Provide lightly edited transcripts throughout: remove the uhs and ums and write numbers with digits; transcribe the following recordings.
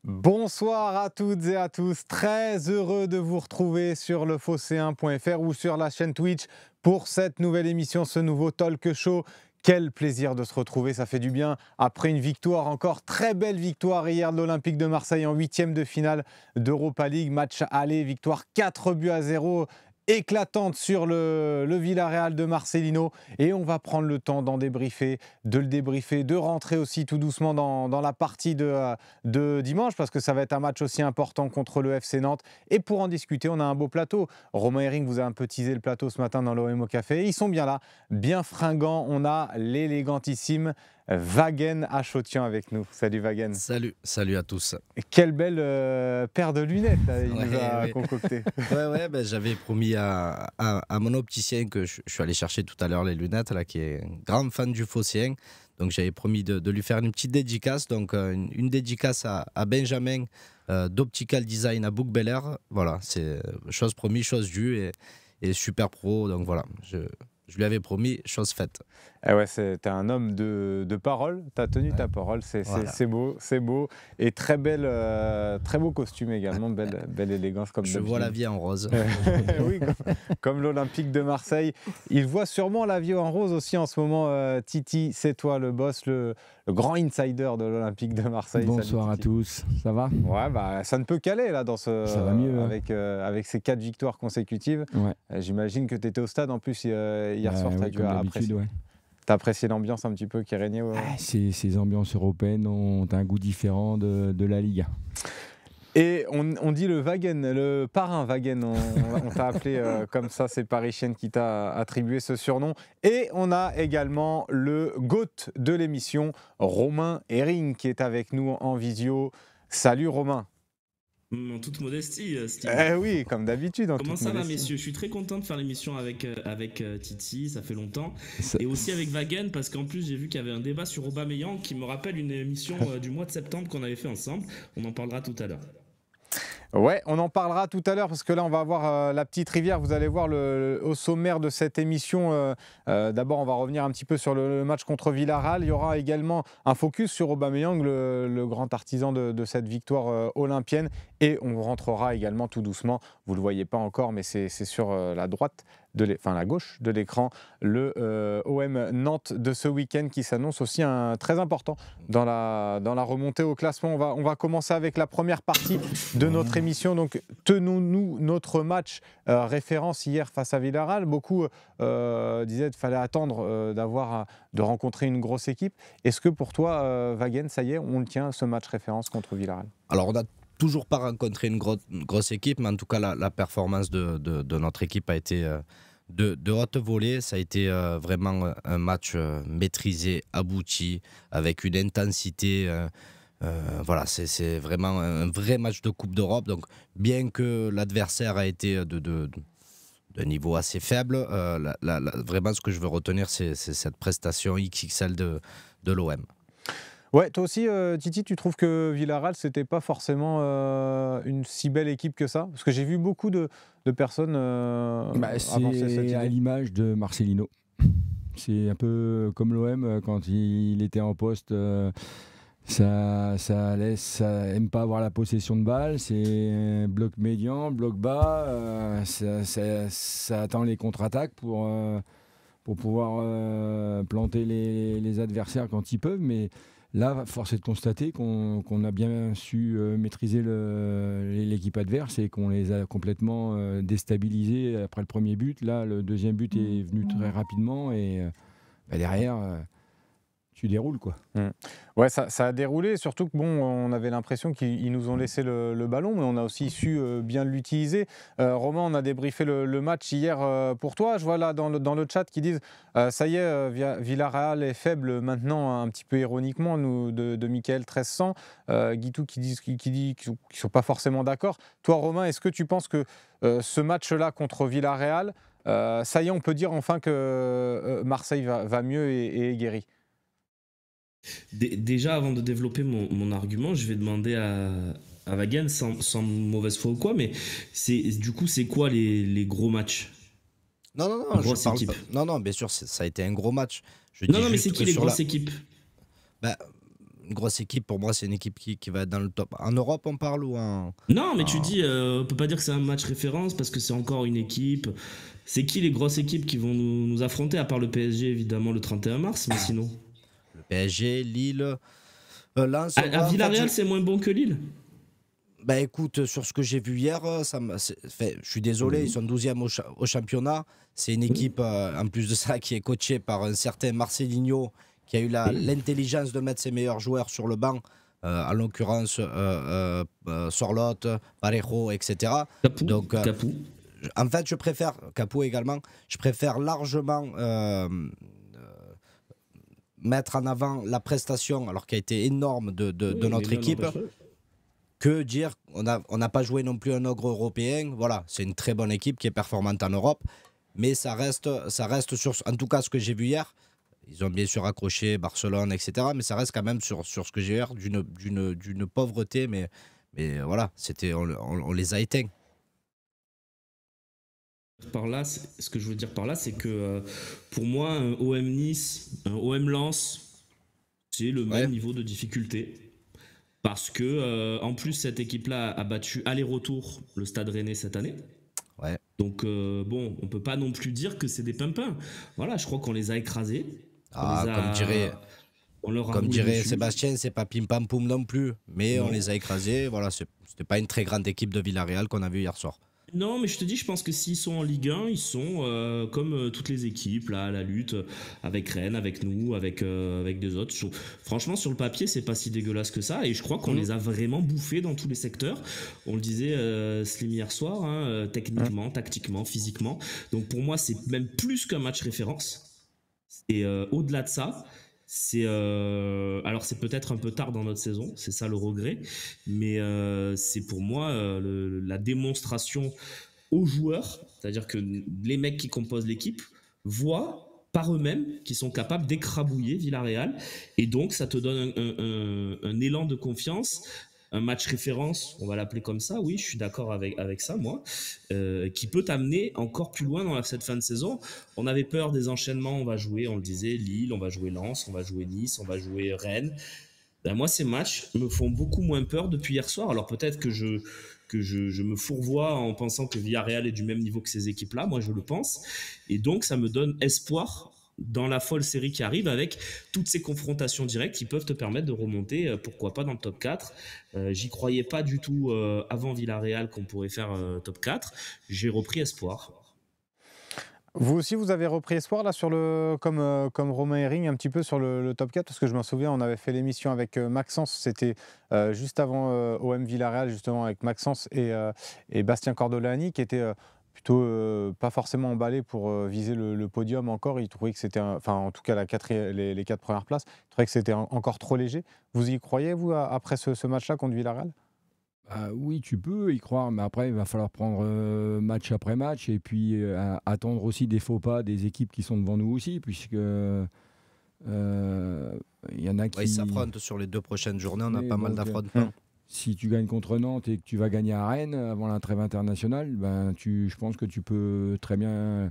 Bonsoir à toutes et à tous, très heureux de vous retrouver sur le phocéen.fr ou sur la chaîne Twitch pour cette nouvelle émission, ce nouveau talk show. Quel plaisir de se retrouver, ça fait du bien après une victoire, encore très belle victoire hier de l'Olympique de Marseille en huitième de finale d'Europa League, match aller, victoire 4-0 éclatante sur le Villarreal de Marcelino, et on va prendre le temps d'en débriefer, de le débriefer, de rentrer aussi tout doucement dans la partie de dimanche, parce que ça va être un match aussi important contre le FC Nantes. Et pour en discuter, on a un beau plateau. Romain Herring vous a un peu teasé le plateau ce matin dans l'OM au café. Ils sont bien là, bien fringants. On a l'élégantissime Wagen Achotian avec nous. Salut Wagen. Salut à tous. Quelle belle paire de lunettes il nous a Ouais. concocté. Ouais, j'avais promis à mon opticien que je suis allé chercher tout à l'heure les lunettes, là, qui est un grand fan du Phocéen. Donc j'avais promis de lui faire une petite dédicace. Donc une dédicace à Benjamin d'Optical Design à Bouc-Bel-Air. Voilà, c'est chose promis, chose due et super pro. Donc voilà, je lui avais promis, chose faite. Eh ouais, t'es un homme de parole, tu as tenu ta parole, Voilà. c'est beau. Et très beau costume également, belle élégance comme Je d'habitude. vois la vie en rose. Oui, comme l'Olympique de Marseille. Il voit sûrement la vie en rose aussi en ce moment. Titi, c'est toi le boss, le grand insider de l'Olympique de Marseille. Bonsoir Salut, à Titi. tous, ça va? Ouais, bah, ça ne peut qu'aller là Ça va mieux, hein. avec ces 4 victoires consécutives. Ouais. J'imagine que tu étais au stade en plus hier soir. Oui, comme d'habitude, ouais. T'as apprécié l'ambiance un petit peu qui régnait Ces ambiances européennes ont un goût différent de la Liga. Et on dit le Wagen, le parrain Wagen, on t'a appelé comme ça, c'est Paris Chienne qui t'a attribué ce surnom. Et on a également le GOAT de l'émission, Romain Herring, qui est avec nous en visio. Salut Romain. En toute modestie, Steve. Oui, comme d'habitude. Comment ça va, messieurs? Je suis très content de faire l'émission avec Titi, ça fait longtemps. Et aussi avec Wagen, parce qu'en plus, j'ai vu qu'il y avait un débat sur Aubameyang qui me rappelle une émission du mois de septembre qu'on avait fait ensemble. On en parlera tout à l'heure. Ouais, on en parlera tout à l'heure parce que là, on va avoir la petite rivière. Vous allez voir au sommaire de cette émission. D'abord, on va revenir un petit peu sur le match contre Villarreal. Il y aura également un focus sur Aubameyang, le grand artisan de cette victoire olympienne. Et on rentrera également tout doucement. Vous ne le voyez pas encore, mais c'est sur la droite. La gauche de l'écran, le OM Nantes de ce week-end qui s'annonce aussi très important dans la remontée au classement. On va commencer avec la première partie de notre émission. Donc, tenons-nous notre match référence hier face à Villarreal. Beaucoup disaient qu'il fallait attendre de rencontrer une grosse équipe. Est-ce que pour toi, Wagen, ça y est, on le tient, ce match référence contre Villarreal? Alors, on n'a toujours pas rencontré une grosse équipe, mais en tout cas, la performance de notre équipe a été de haute volée. Ça a été vraiment un match maîtrisé, abouti, avec une intensité. Voilà, c'est vraiment un vrai match de Coupe d'Europe. Donc, bien que l'adversaire a été de niveau assez faible, vraiment, ce que je veux retenir, c'est cette prestation XXL de l'OM. Ouais, toi aussi, Titi, tu trouves que Villarreal, c'était pas forcément une si belle équipe que ça? Parce que j'ai vu beaucoup de personnes avancer cette C'est à idée. l'image de Marcelino. C'est un peu comme l'OM quand il était en poste. Ça aime pas avoir la possession de balle. C'est bloc médian, bloc bas. Ça attend les contre-attaques pour pouvoir planter les adversaires quand ils peuvent. Mais là, force est de constater qu'on a bien su maîtriser l'équipe adverse et qu'on les a complètement déstabilisés après le premier but. Là, le deuxième but est venu très rapidement et derrière, tu déroules, quoi. Ouais, ça a déroulé, surtout que on avait l'impression qu'ils nous ont laissé le ballon, mais on a aussi su bien l'utiliser. Romain, on a débriefé le match hier pour toi. Je vois là dans le chat qu'ils disent ça y est, Villarreal est faible maintenant, un petit peu ironiquement, de Michael 1300. Guitou qui dit qu'ils ne sont pas forcément d'accord. Toi, Romain, est-ce que tu penses que ce match-là contre Villarreal, ça y est, on peut dire enfin que Marseille va mieux et est guéri? Déjà, avant de développer mon argument, je vais demander à Wagen, sans mauvaise foi ou quoi, mais du coup, c'est quoi les gros matchs? Non, Grosse je parle équipe. pas. Non, bien sûr, ça a été un gros match. Non, mais c'est qui les grosses équipes? Bah, une grosse équipe, pour moi, c'est une équipe qui va être dans le top. En Europe, on parle ou en... Non, mais tu dis, on peut pas dire que c'est un match référence parce que c'est encore une équipe. C'est qui les grosses équipes qui vont nous affronter, à part le PSG, évidemment, le 31 mars, mais sinon. Le PSG, Lille, Lens. À Villarreal, c'est moins bon que Lille? Bah écoute, sur ce que j'ai vu hier, je suis désolé, ils sont 12e au championnat. C'est une équipe, en plus de ça, qui est coachée par un certain Marcelinho, qui a eu l'intelligence de mettre ses meilleurs joueurs sur le banc, en l'occurrence Sorloth, Parejo, etc. Capou. En fait, je préfère, Capou également, je préfère largement mettre en avant la prestation, alors qui a été énorme de notre équipe, que dire on n'a pas joué non plus un ogre européen. Voilà, c'est une très bonne équipe qui est performante en Europe, mais ça reste sur, en tout cas ce que j'ai vu hier. Ils ont bien sûr accroché Barcelone, etc. Mais ça reste quand même sur ce que j'ai vu hier d'une pauvreté, mais voilà, on les a éteints. Ce que je veux dire par là, c'est que pour moi, un OM Nice, un OM Lens, c'est le même niveau de difficulté. Parce que, en plus, cette équipe-là a battu aller-retour le Stade Rennais cette année. Ouais. Donc, bon, on peut pas non plus dire que c'est des pimpins. Voilà, je crois qu'on les a écrasés. Comme dirait Sébastien, c'est pas pim pam poum non plus. Mais on les a écrasés. Voilà, c'était pas une très grande équipe de Villarreal qu'on a vu hier soir. Non, mais je te dis, je pense que s'ils sont en Ligue 1, ils sont comme toutes les équipes, là, à la lutte, avec Rennes, avec nous, avec des autres. Franchement, sur le papier, c'est pas si dégueulasse que ça. Et je crois qu'on les a vraiment bouffés dans tous les secteurs. On le disait, Slim, hier soir, hein, techniquement, tactiquement, physiquement. Donc pour moi, c'est même plus qu'un match référence. Et au-delà de ça, alors c'est peut-être un peu tard dans notre saison, c'est ça le regret, mais c'est pour moi la démonstration aux joueurs, c'est-à-dire que les mecs qui composent l'équipe voient par eux-mêmes qu'ils sont capables d'écrabouiller Villarreal, et donc ça te donne un élan de confiance. Un match référence, on va l'appeler comme ça, oui, je suis d'accord avec ça, moi, qui peut t'amener encore plus loin dans cette fin de saison. On avait peur des enchaînements, on va jouer, on le disait, Lille, on va jouer Lens, on va jouer Nice, on va jouer Rennes. Ben moi, ces matchs me font beaucoup moins peur depuis hier soir. Alors peut-être que je me fourvoie en pensant que Villarreal est du même niveau que ces équipes-là, moi je le pense. Et donc ça me donne espoir dans la folle série qui arrive, avec toutes ces confrontations directes qui peuvent te permettre de remonter, pourquoi pas dans le top 4. J'y croyais pas du tout avant Villarreal qu'on pourrait faire top 4. J'ai repris espoir. Vous aussi, vous avez repris espoir là sur comme Romain Herring, un petit peu sur le top 4, parce que je me souviens, on avait fait l'émission avec Maxence, c'était juste avant OM Villarreal, justement, avec Maxence et Bastien Cordolani, qui était plutôt pas forcément emballé pour viser le podium encore. Il trouvait que c'était, enfin en tout cas les 4 premières places, il trouvait que c'était encore trop léger. Vous y croyez, vous, après ce match-là contre Villarreal? Oui, tu peux y croire, mais après, il va falloir prendre match après match et puis attendre aussi des faux pas des équipes qui sont devant nous aussi, puisque il y en a qui... Ils s'affrontent sur les 2 prochaines journées, on a pas mal d'affrontements. Si tu gagnes contre Nantes et que tu vas gagner à Rennes avant la trêve internationale, je pense que tu peux très bien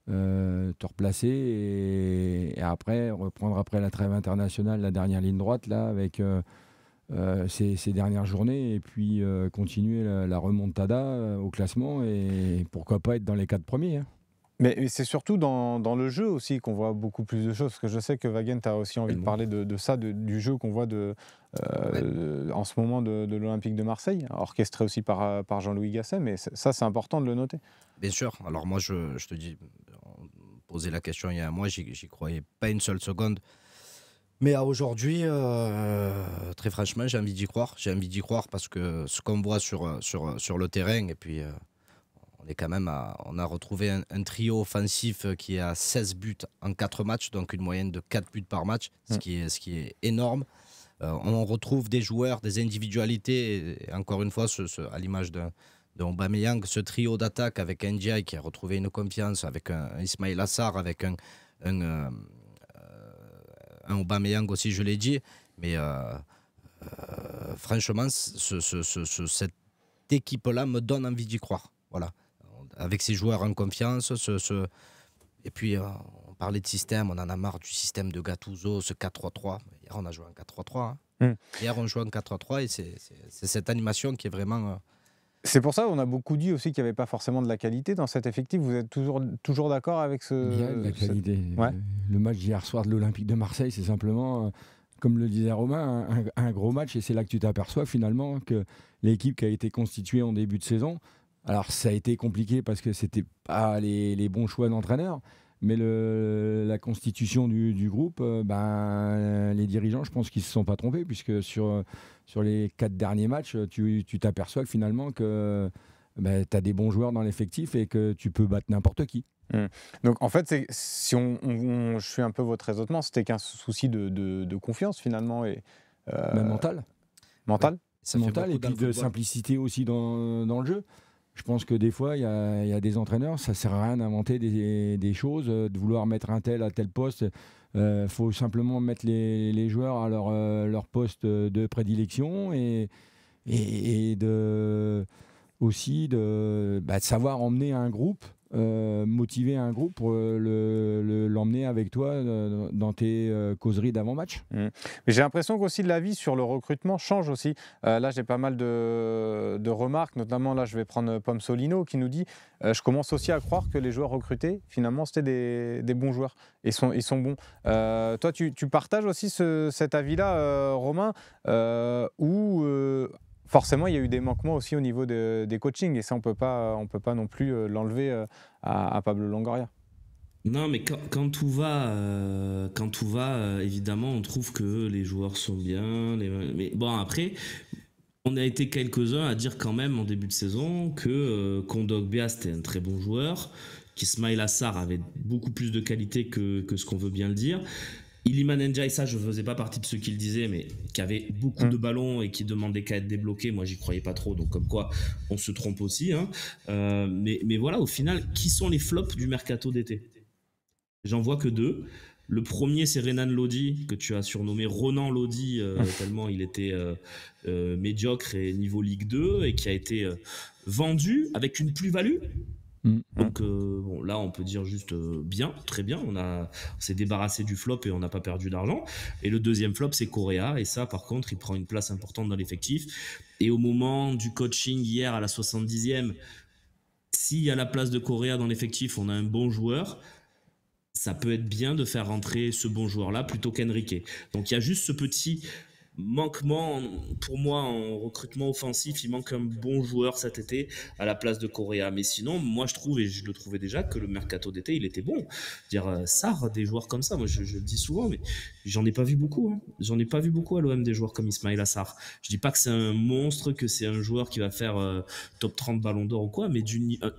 te replacer et après reprendre après la trêve internationale la dernière ligne droite là avec ces dernières journées et puis continuer la remontada au classement et pourquoi pas être dans les 4 premiers. Hein. Mais c'est surtout dans le jeu aussi qu'on voit beaucoup plus de choses, parce que je sais que Wagen, tu as aussi envie de parler de ça, du jeu qu'on voit en ce moment de l'Olympique de Marseille, orchestré aussi par Jean-Louis Gasset, mais ça c'est important de le noter. Bien sûr, alors moi je te dis, on posait la question il y a un mois, j'y croyais pas une seule seconde, mais à aujourd'hui, très franchement, j'ai envie d'y croire parce que ce qu'on voit sur le terrain, et puis... on a retrouvé un trio offensif qui est à 16 buts en 4 matchs, donc une moyenne de 4 buts par match, ce qui est énorme. On retrouve des joueurs, des individualités, et encore une fois, à l'image de Aubameyang, ce trio d'attaque avec un Ndiaye qui a retrouvé une confiance, avec un Ismaïla Sarr, avec un Aubameyang aussi, je l'ai dit. Mais franchement, cette équipe-là me donne envie d'y croire. Voilà. Avec ces joueurs en confiance, Et puis, on parlait de système, on en a marre du système de Gattuso, ce 4-3-3. Hier, on a joué en 4-3-3. Hein. Hier, on joue en 4-3-3 et c'est cette animation qui est vraiment... C'est pour ça qu'on a beaucoup dit aussi qu'il n'y avait pas forcément de la qualité dans cet effectif. Vous êtes toujours d'accord avec ce... Il y a de la qualité. Ouais. Le match d'hier soir de l'Olympique de Marseille, c'est simplement, comme le disait Romain, un gros match. Et c'est là que tu t'aperçois finalement que l'équipe qui a été constituée en début de saison, alors ça a été compliqué parce que c'était pas les bons choix d'entraîneur, mais la constitution du groupe, les dirigeants, je pense qu'ils ne se sont pas trompés, puisque sur les 4 derniers matchs, tu t'aperçois que finalement que tu as des bons joueurs dans l'effectif et que tu peux battre n'importe qui. Donc en fait, si je suis un peu votre raisonnement, c'était qu'un souci de confiance finalement. Et, mental. Mental ouais. Ça mental et puis de simplicité aussi dans le jeu. Je pense que des fois, il y a des entraîneurs, ça ne sert à rien d'inventer des choses, de vouloir mettre un tel à tel poste. Il faut simplement mettre les joueurs à leur poste de prédilection et aussi de savoir emmener un groupe, motiver un groupe pour l'emmener avec toi dans tes causeries d'avant-match. Mais j'ai l'impression qu'aussi l'avis sur le recrutement change aussi. Là, j'ai pas mal de remarques, notamment là, je vais prendre Pom Solino qui nous dit je commence aussi à croire que les joueurs recrutés, finalement, c'était des bons joueurs. Ils sont bons. Toi, tu partages aussi cet avis-là, Romain, où forcément, il y a eu des manquements aussi au niveau des coachings, et ça, on peut pas non plus l'enlever à Pablo Longoria. Non, mais quand tout va, évidemment, on trouve que les joueurs sont bien. Mais bon, après, on a été quelques-uns à dire quand même en début de saison que Kondogbia, c'était un très bon joueur, qu'Ismaïla Sarr avait beaucoup plus de qualité que ce qu'on veut bien le dire. Iliman Ndiaye, ça je ne faisais pas partie de ceux qui le disaient, mais qui avait beaucoup de ballons et qui demandait qu'à être débloqué. Moi, j'y croyais pas trop, donc comme quoi on se trompe aussi. Hein. Mais voilà, au final, qui sont les flops du mercato d'été ? J'en vois que 2. Le premier, c'est Renan Lodi, que tu as surnommé Ronan Lodi, tellement il était médiocre et niveau Ligue 2, et qui a été vendu avec une plus-value. Donc bon, là on peut dire juste bien, très bien, on s'est débarrassé du flop et on n'a pas perdu d'argent. Et le deuxième flop, c'est Correa, et ça par contre il prend une place importante dans l'effectif. Et au moment du coaching hier à la 70e, s'il y a la place de Correa dans l'effectif, on a un bon joueur, ça peut être bien de faire rentrer ce bon joueur là plutôt qu'Enrique. Donc il y a juste ce petit manquement pour moi en recrutement offensif. Il manque un bon joueur cet été à la place de Correa, mais sinon moi je trouve, et je le trouvais déjà, que le mercato d'été il était bon. Dire Sarr, des joueurs comme ça, moi je le dis souvent, mais j'en ai pas vu beaucoup, hein. J'en ai pas vu beaucoup à l'OM, des joueurs comme Ismaïla Sarr. Je dis pas que c'est un monstre, que c'est un joueur qui va faire top 30 ballon d'or ou quoi, mais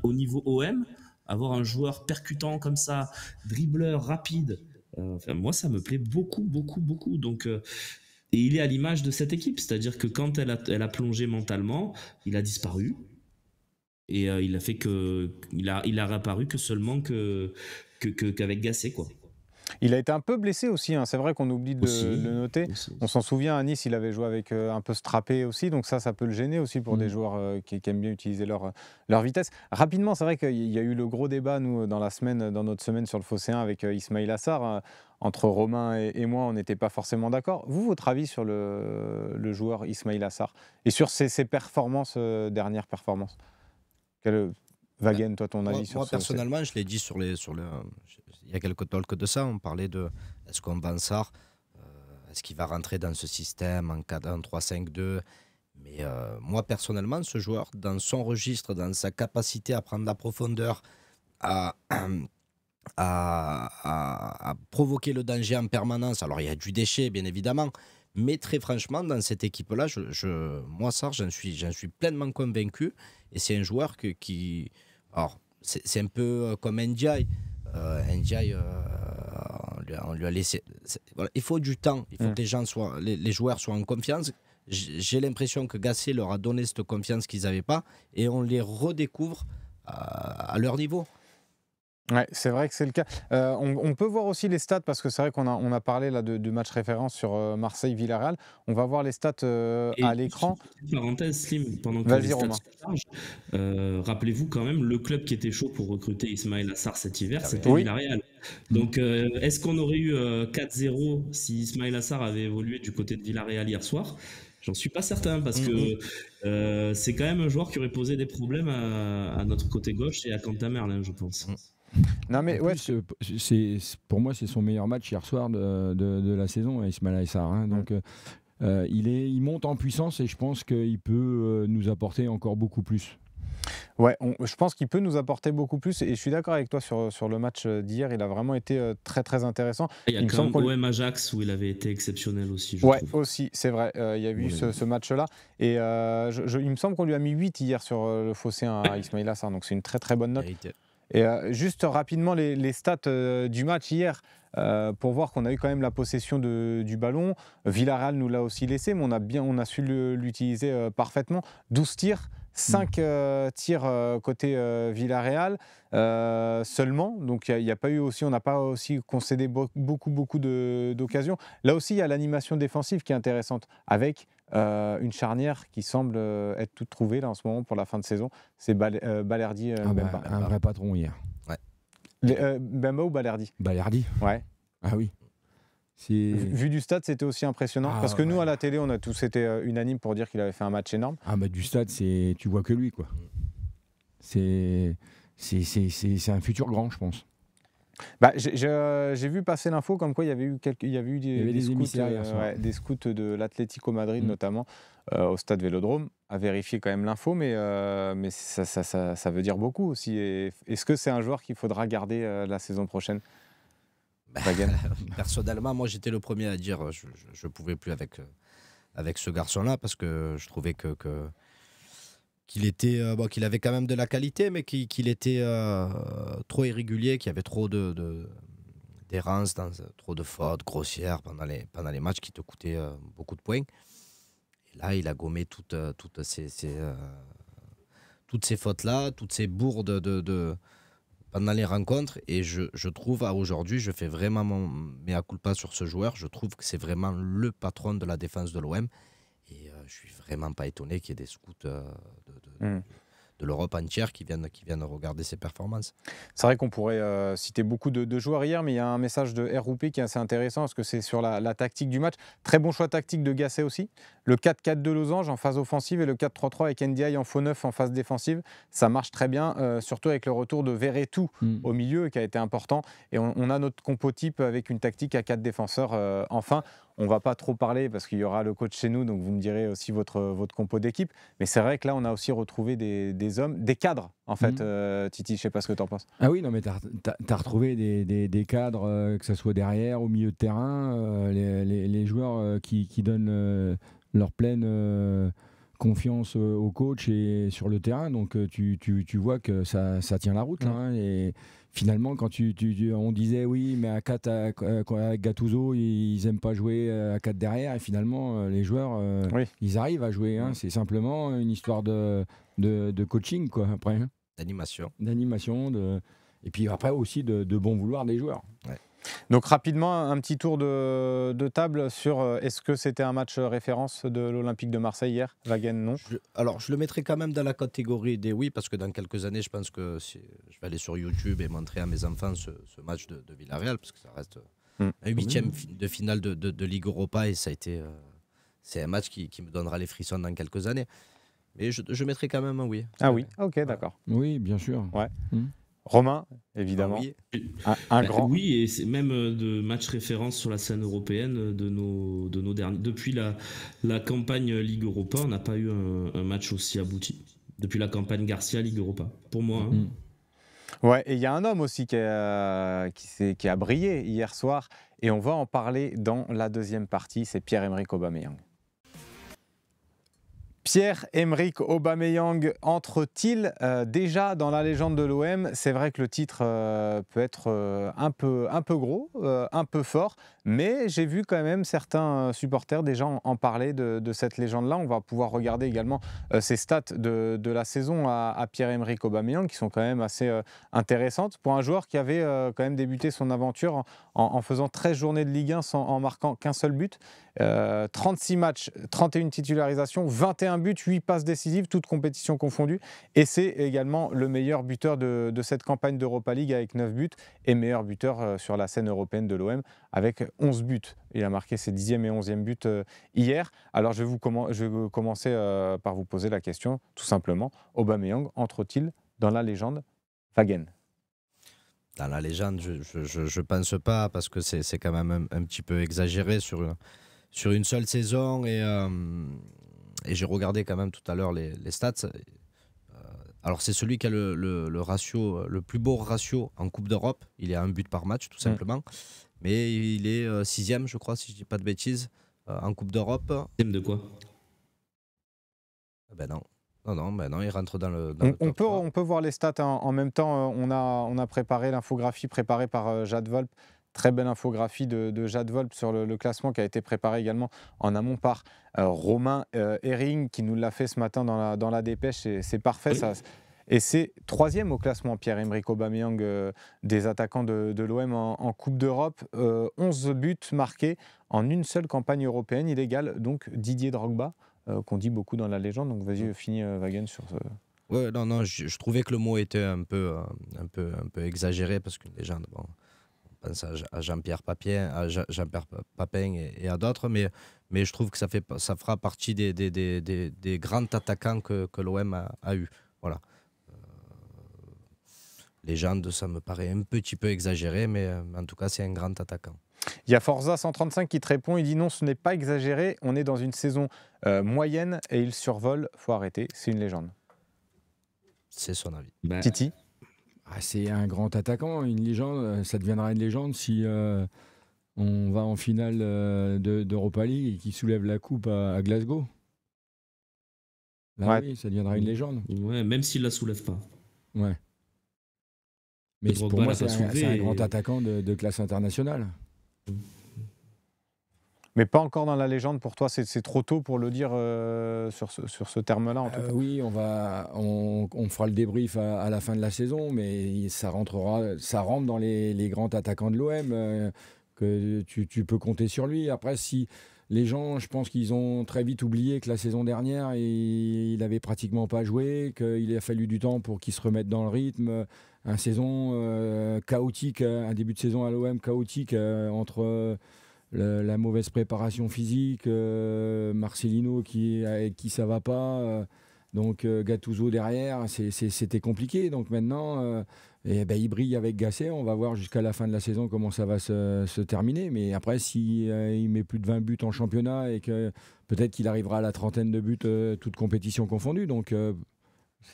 au niveau OM, avoir un joueur percutant comme ça, dribbleur rapide, moi ça me plaît beaucoup. Donc et il est à l'image de cette équipe, c'est-à-dire que quand elle a plongé mentalement, il a disparu. Et il a fait que il a réapparu que seulement qu'avec Gasset, quoi. Il a été un peu blessé aussi, hein. C'est vrai qu'on oublie de le noter. Aussi. On s'en souvient, à Nice, il avait joué avec un peu Strappé aussi, donc ça peut le gêner aussi pour des joueurs qui aiment bien utiliser leur vitesse. Rapidement, c'est vrai qu'il y a eu le gros débat, nous, dans notre semaine sur le Phocéen avec Ismaïla Sarr. Entre Romain et moi, on n'était pas forcément d'accord. Vous, votre avis sur le joueur Ismaïla Sarr et sur ses performances, dernières performances? Wagen, toi, ton avis sur ça? Moi, personnellement, je l'ai dit il y a quelques talks de ça, on parlait de est-ce qu'on vend Sarr, est-ce qu'il va rentrer dans ce système en 4-1-3-5-2. Mais moi, personnellement, ce joueur, dans son registre, dans sa capacité à prendre la profondeur, à provoquer le danger en permanence, alors il y a du déchet, bien évidemment, mais très franchement, dans cette équipe-là, moi, Sarr, j'en suis pleinement convaincu. Et c'est un joueur qui... Alors, c'est un peu comme Ndiaye. Ndiaye, on lui a laissé... Voilà, il faut du temps. Il faut que les joueurs soient en confiance. J'ai l'impression que Gasset leur a donné cette confiance qu'ils n'avaient pas. Et on les redécouvre à leur niveau. Ouais, c'est vrai que c'est le cas. On peut voir aussi les stats parce que c'est vrai qu'on a parlé là de match référence sur Marseille-Villarreal. On va voir les stats à Et l'écran. petite parenthèse, Slim, pendant que les Vas-y, stats Romain. se chargent, rappelez-vous quand même, le club qui était chaud pour recruter Ismaïla Sarr cet hiver, c'était Oui. Villarreal. Donc, est-ce qu'on aurait eu 4-0 si Ismaïla Sarr avait évolué du côté de Villarreal hier soir? J'en suis pas certain parce que c'est quand même un joueur qui aurait posé des problèmes à notre côté gauche et à Quentin Merlin, je pense. Non, mais En ouais, plus, pour moi, c'est son meilleur match hier soir de la saison, Ismaïla Sarr. Hein. Donc, il monte en puissance et je pense qu'il peut nous apporter encore beaucoup plus. ouais, je pense qu'il peut nous apporter beaucoup plus et je suis d'accord avec toi sur le match d'hier. Il a vraiment été très très intéressant. Il y a Il me quand semble même qu'on OM Ajax où il avait été exceptionnel aussi, je Ouais, trouve. aussi, c'est vrai. Il y a eu Oui. ce match-là. Et il me semble qu'on lui a mis 8 hier sur le Phocéen à Ismaïla Sarr. Donc c'est une très très bonne note. Vérité. Et juste rapidement, les stats du match hier, pour voir qu'on a eu quand même la possession du ballon. Villarreal nous l'a aussi laissé, mais on a su l'utiliser parfaitement. 12 tirs, 5 tirs côté Villarreal seulement. Donc il y a pas eu aussi, on n'a pas aussi concédé beaucoup d'occasions. Là aussi, il y a l'animation défensive qui est intéressante, avec une charnière qui semble être toute trouvée là en ce moment pour la fin de saison. C'est Balerdi Mbemba. Un vrai patron hier. Mbemba ou Balerdi? Balerdi. Ouais. Ah oui. Vu du stade, c'était aussi impressionnant. Parce que nous, ouais. à la télé, on a tous été unanimes pour dire qu'il avait fait un match énorme. Ah bah du stade, tu vois que lui, quoi. C'est un futur grand, je pense. Bah, j'ai vu passer l'info comme quoi il y avait eu des scouts, émissaires hier soir. des scouts de l'Atlético Madrid notamment au stade Vélodrome, à vérifier quand même l'info, mais ça veut dire beaucoup aussi. Est-ce que c'est un joueur qu'il faudra garder la saison prochaine? Personnellement, moi j'étais le premier à dire je ne pouvais plus avec ce garçon-là parce que je trouvais qu'il était qu'il avait quand même de la qualité, mais qu'il était trop irrégulier, qu'il y avait trop d'errances, trop de fautes grossières pendant les matchs qui te coûtaient beaucoup de points. Et là, il a gommé toutes ces fautes-là, toutes ces bourdes pendant les rencontres. Et je trouve, à aujourd'hui, je fais vraiment mon mea culpa sur ce joueur. Je trouve que c'est vraiment le patron de la défense de l'OM. Et je suis vraiment pas étonné qu'il y ait des scouts de l'Europe entière qui viennent regarder ses performances. C'est vrai qu'on pourrait citer beaucoup de joueurs hier, mais il y a un message de ROP qui est assez intéressant parce que c'est sur la tactique du match. Très bon choix tactique de Gasset aussi. Le 4-4 de Losange en phase offensive et le 4-3-3 avec Ndiaye en faux neuf en phase défensive. Ça marche très bien, surtout avec le retour de Verretou au milieu qui a été important. Et on a notre compo type avec une tactique à 4 défenseurs. Enfin, on ne va pas trop parler parce qu'il y aura le coach chez nous, donc vous me direz aussi votre compo d'équipe. Mais c'est vrai que là, on a aussi retrouvé des hommes, des cadres, en fait, Titi, je ne sais pas ce que tu en penses. Ah oui, non, mais tu as retrouvé des cadres, que ce soit derrière, au milieu de terrain, les joueurs qui donnent leur pleine confiance au coach et sur le terrain. Donc tu vois que ça tient la route. Là, hein, et finalement, quand on disait oui, mais à 4 avec Gattuso, ils n'aiment pas jouer à 4 derrière. Et finalement, les joueurs, ils arrivent à jouer. Hein. C'est simplement une histoire de coaching, quoi, après. Hein. D'animation. Et puis après aussi de bon vouloir des joueurs. Ouais. Donc rapidement, un petit tour de table sur est-ce que c'était un match référence de l'Olympique de Marseille hier? Wagen, non? Alors, je le mettrais quand même dans la catégorie des oui, parce que dans quelques années, je pense que je vais aller sur YouTube et montrer à mes enfants ce match de Villarreal, parce que ça reste un 8e de finale de Ligue Europa, et ça a été, c'est un match qui me donnera les frissons dans quelques années. Mais je mettrais quand même un oui. Ah oui, ok, d'accord. Oui, bien sûr. Ouais. Romain, évidemment. Oui. Un grand. Oui, et c'est même de match référence sur la scène européenne de nos derniers. Depuis la campagne Ligue Europa, on n'a pas eu un match aussi abouti. Depuis la campagne Garcia Ligue Europa, pour moi. Hein. Ouais, et il y a un homme aussi qui a brillé hier soir, et on va en parler dans la deuxième partie, c'est Pierre-Emerick Aubameyang. Pierre-Emerick Aubameyang entre-t-il déjà dans la légende de l'OM? C'est vrai que le titre peut être un peu gros, un peu fort, mais j'ai vu quand même certains supporters déjà en parler de cette légende-là. On va pouvoir regarder également ses stats de la saison à Pierre-Emerick Aubameyang qui sont quand même assez intéressantes pour un joueur qui avait quand même débuté son aventure en faisant 13 journées de Ligue 1 en marquant qu'un seul but. 36 matchs, 31 titularisations, 21 buts, 8 passes décisives, toutes compétitions confondues. Et c'est également le meilleur buteur de cette campagne d'Europa League avec 9 buts et meilleur buteur sur la scène européenne de l'OM avec 11 buts. Il a marqué ses 10e et 11e buts hier. Alors je vais commencer par vous poser la question, tout simplement. Aubameyang entre-t-il dans la légende Wagen? Dans la légende, je pense pas, parce que c'est quand même un petit peu exagéré sur une seule saison. Et j'ai regardé quand même tout à l'heure les stats. Alors c'est celui qui a le ratio, le plus beau ratio en Coupe d'Europe. Il est à un but par match, tout simplement. Mais il est 6e, je crois, si je dis pas de bêtises, en Coupe d'Europe. 6e de quoi? Ben non. Non, il rentre dans le on peut voir les stats en même temps. On a préparé l'infographie préparée par Jade Volpe. Très belle infographie de Jade Volpe sur le classement qui a été préparé également en amont par Romain Herring qui nous l'a fait ce matin dans la dépêche. C'est parfait. Ça. Et c'est 3e au classement, Pierre-Emerick Aubameyang, des attaquants de l'OM en Coupe d'Europe. 11 buts marqués en une seule campagne européenne. Il égale donc Didier Drogba, qu'on dit beaucoup dans la légende. Donc vas-y, finis Wagen sur ce... Ouais, non, je trouvais que le mot était un peu exagéré, parce qu'une légende, bon, on pense à Jean-Pierre Papin, et à d'autres, mais je trouve que ça fera partie des grands attaquants que l'OM a eu. Voilà. Légende, ça me paraît un petit peu exagéré, mais en tout cas, c'est un grand attaquant. Il y a Forza 135 qui te répond, il dit non, ce n'est pas exagéré, on est dans une saison moyenne et il survole, faut arrêter, c'est une légende. C'est son avis. Titi? C'est un grand attaquant, une légende, ça deviendra une légende si on va en finale d'Europa League et qu'il soulève la coupe à Glasgow. Là, oui, ça deviendra une légende. Ouais, même s'il la soulève pas. Ouais. Mais pour moi, c'est un grand attaquant de classe internationale. Mais pas encore dans la légende pour toi, c'est trop tôt pour le dire sur ce terme-là en tout cas. Oui, on fera le débrief à la fin de la saison, mais ça rentre dans les grands attaquants de l'OM, que tu peux compter sur lui. Après, si les gens, je pense qu'ils ont très vite oublié que la saison dernière, il n'avait pratiquement pas joué, qu'il a fallu du temps pour qu'il se remette dans le rythme. Un saison chaotique, un début de saison à l'OM chaotique entre la mauvaise préparation physique, Marcelino avec qui ça va pas, donc Gattuso derrière, c'était compliqué. Donc maintenant, il brille avec Gasset. On va voir jusqu'à la fin de la saison comment ça va se terminer. Mais après, il met plus de 20 buts en championnat et que peut-être qu'il arrivera à la trentaine de buts, toutes compétitions confondues. Donc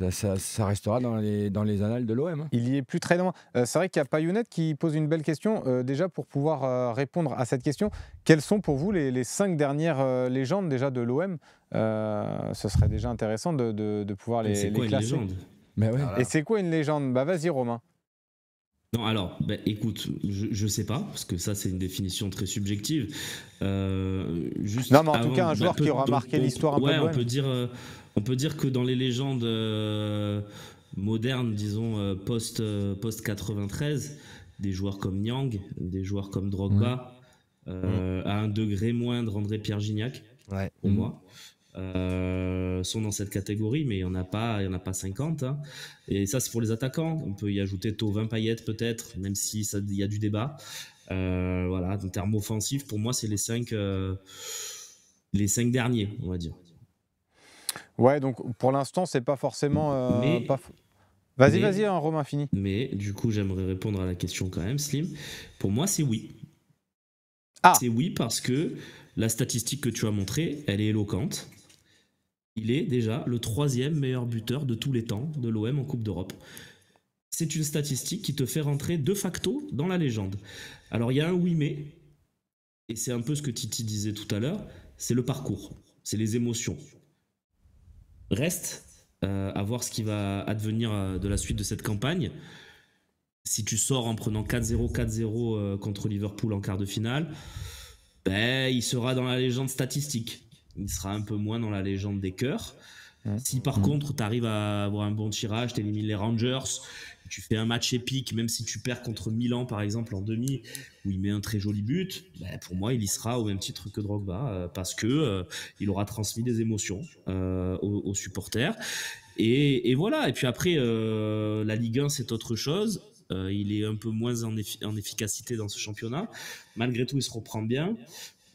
ça restera dans les annales de l'OM. Hein. Il y est plus très loin. C'est vrai qu'il y a Payounet qui pose une belle question. Déjà, pour pouvoir répondre à cette question, quelles sont pour vous les 5 dernières légendes déjà de l'OM? Ce serait déjà intéressant de pouvoir les classer. C'est quoi une légende? Ouais. Et c'est quoi une légende? Vas-y, Romain. Non, alors, écoute, je sais pas, parce que ça, c'est une définition très subjective. Juste non, mais en tout cas, un joueur qui aura marqué l'histoire un peu de l'OM. On peut dire que dans les légendes modernes, disons, post-93, des joueurs comme Nyang, des joueurs comme Drogba, à un degré moindre, André-Pierre Gignac, pour moi. Sont dans cette catégorie, mais il n'y en a pas 50. Hein. Et ça, c'est pour les attaquants. On peut y ajouter Thauvin, Payet peut-être, même si il y a du débat. Voilà, en termes offensifs, pour moi, c'est les 5 derniers, on va dire. Ouais, donc pour l'instant, c'est pas forcément. Vas-y, hein, Romain, fini. Mais du coup, j'aimerais répondre à la question quand même, Slim. Pour moi, c'est oui. C'est oui parce que la statistique que tu as montrée, elle est éloquente. Il est déjà le 3e meilleur buteur de tous les temps de l'OM en Coupe d'Europe. C'est une statistique qui te fait rentrer de facto dans la légende. Alors il y a un oui mais, et c'est un peu ce que Titi disait tout à l'heure, c'est le parcours, c'est les émotions. reste à voir ce qui va advenir de la suite de cette campagne. Si tu sors en prenant 4-0, 4-0 contre Liverpool en quart de finale, ben, il sera dans la légende statistique. Il sera un peu moins dans la légende des cœurs. Si par contre tu arrives à avoir un bon tirage, tu élimines les Rangers, tu fais un match épique, même si tu perds contre Milan par exemple en demi, où il met un très joli but, ben, pour moi il y sera au même titre que Drogba, parce que il aura transmis des émotions aux supporters. Et voilà, et puis après la Ligue 1 c'est autre chose. Il est un peu moins en efficacité dans ce championnat. Malgré tout, il se reprend bien.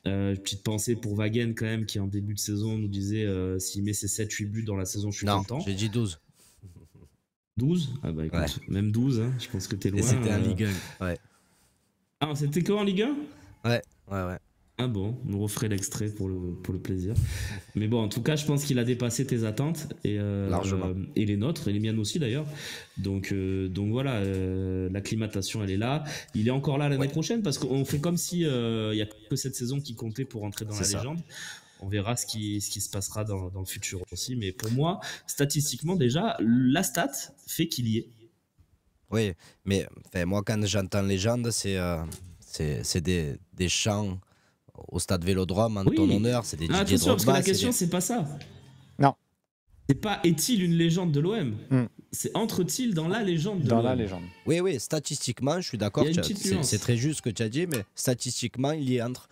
Petite pensée pour Wagen quand même, qui en début de saison nous disait s'il met ses 7-8 buts dans la saison, je suis content. Non, j'ai dit 12. 12 ? Ah bah écoute, même 12, hein, je pense que t'es loin. Et c'était en Ligue 1, ouais. Ah, c'était quoi en Ligue 1 ? Ouais. Ah bon, on nous referait l'extrait pour le plaisir. Mais bon, en tout cas, je pense qu'il a dépassé tes attentes largement. Et les nôtres, et les miennes aussi d'ailleurs. Donc voilà, l'acclimatation, elle est là. Il est encore là l'année prochaine parce qu'on fait comme si il n'y a que cette saison qui comptait pour entrer dans la légende. On verra ce qui se passera dans le futur aussi. Mais pour moi, statistiquement déjà, la stat fait qu'il y est. Oui, mais moi quand j'entends légende, c'est des chants au stade Vélodrome en ton honneur, c'est des Didier attention, Drogba. Parce que la question, c'est pas ça. Non. C'est pas est-il une légende de l'OM C'est entre-t-il dans la légende de l'OM. La légende. Oui, statistiquement, je suis d'accord. C'est très juste ce que tu as dit, mais statistiquement, il y entre.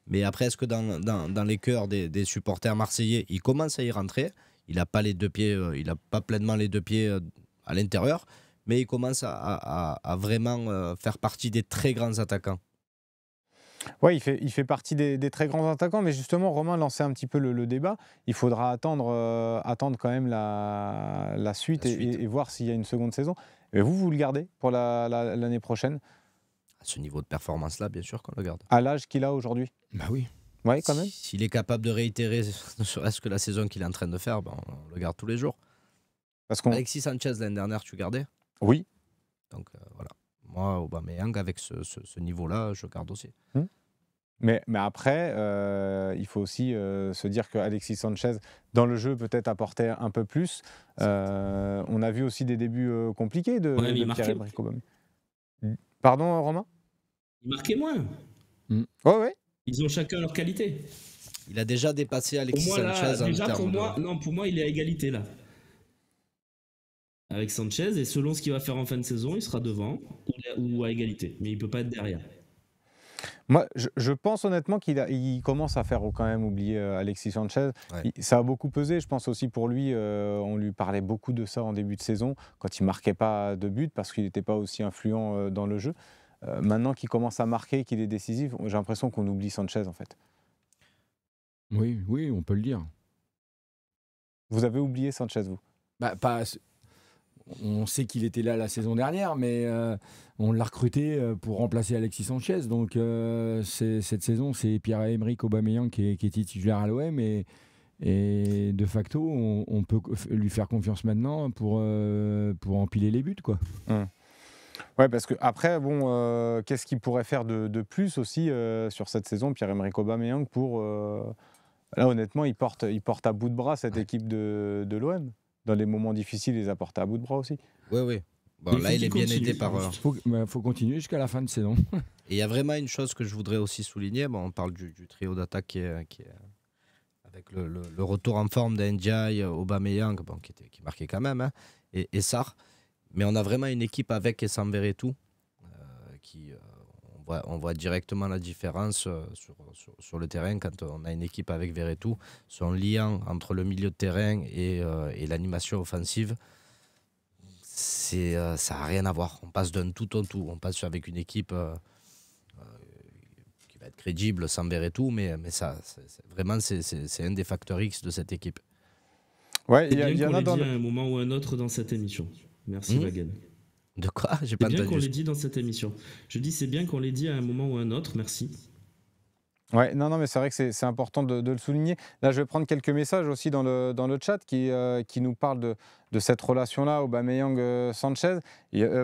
Mais après, est-ce que dans les cœurs des supporters marseillais, il commence à y rentrer? Il n'a pas les deux pieds, il a pas pleinement les deux pieds à l'intérieur, mais il commence à vraiment faire partie des très grands attaquants. Oui, il fait partie des très grands attaquants, mais justement, Romain lançait un petit peu le débat. Il faudra attendre quand même la suite et voir s'il y a une seconde saison. Et vous le gardez pour l'année prochaine? À ce niveau de performance-là, bien sûr qu'on le garde. À l'âge qu'il a aujourd'hui? Bah oui. Oui, quand même. S'il est capable de réitérer ne serait-ce que la saison qu'il est en train de faire, on le garde tous les jours. Alexis Sanchez, l'année dernière, tu gardais? Oui. Donc voilà. Moi, Aubameyang, avec ce niveau-là, je garde aussi. Mais après, il faut aussi se dire qu'Alexis Sanchez, dans le jeu, peut-être apportait un peu plus. On a vu aussi des débuts compliqués de Pierre-Emerick Aubameyang. Pardon, Romain? Il marquait moins. Ouais. Ils ont chacun leur qualité. Il a déjà dépassé Alexis Sanchez en termes de... Pour moi, il est à égalité là. Avec Sanchez, et selon ce qu'il va faire en fin de saison, il sera devant ou à égalité. Mais il ne peut pas être derrière. Moi, je pense honnêtement qu'il commence à faire quand même oublier Alexis Sanchez. Ouais. Ça a beaucoup pesé, je pense aussi pour lui. On lui parlait beaucoup de ça en début de saison, quand il ne marquait pas de but, parce qu'il n'était pas aussi influent dans le jeu. Maintenant qu'il commence à marquer, qu'il est décisif, j'ai l'impression qu'on oublie Sanchez en fait. Oui, on peut le dire. Vous avez oublié Sanchez, vous? On sait qu'il était là la saison dernière, mais on l'a recruté pour remplacer Alexis Sanchez. Donc cette saison, c'est Pierre-Emerick Aubameyang qui est titulaire à l'OM. Et de facto, on peut lui faire confiance maintenant pour empiler les buts, quoi. Ouais, parce que après, qu'est-ce qu'il pourrait faire de plus aussi sur cette saison, Pierre-Emerick Aubameyang, pour... Là, honnêtement, il porte à bout de bras cette équipe de l'OM. Dans les moments difficiles, il les a portés à bout de bras aussi. Oui. Bon, là, il est bien aidé par... faut continuer jusqu'à la fin de saison. Et il y a vraiment une chose que je voudrais aussi souligner. On parle du trio d'attaque qui est avec le retour en forme d'Ndiaye, Aubameyang, qui marquait quand même, hein, et Sarr. Mais on a vraiment une équipe avec et sans Verretou qui... On voit directement la différence sur le terrain quand on a une équipe avec Verretou. Son lien entre le milieu de terrain et l'animation offensive, ça n'a rien à voir. On passe d'un tout au tout. On passe avec une équipe qui va être crédible sans Verretou, mais ça, vraiment, c'est un des facteurs X de cette équipe. Ouais, il y en a à un moment ou un autre dans cette émission. Merci, Wagen. De quoi? J'ai pas entendu. C'est bien qu'on l'ait dit dans cette émission. Je dis c'est bien qu'on l'ait dit à un moment ou un autre, merci. Ouais, non, mais c'est vrai que c'est important de le souligner. Là, je vais prendre quelques messages aussi dans le chat qui nous parlent de cette relation-là, Aubameyang-Sanchez.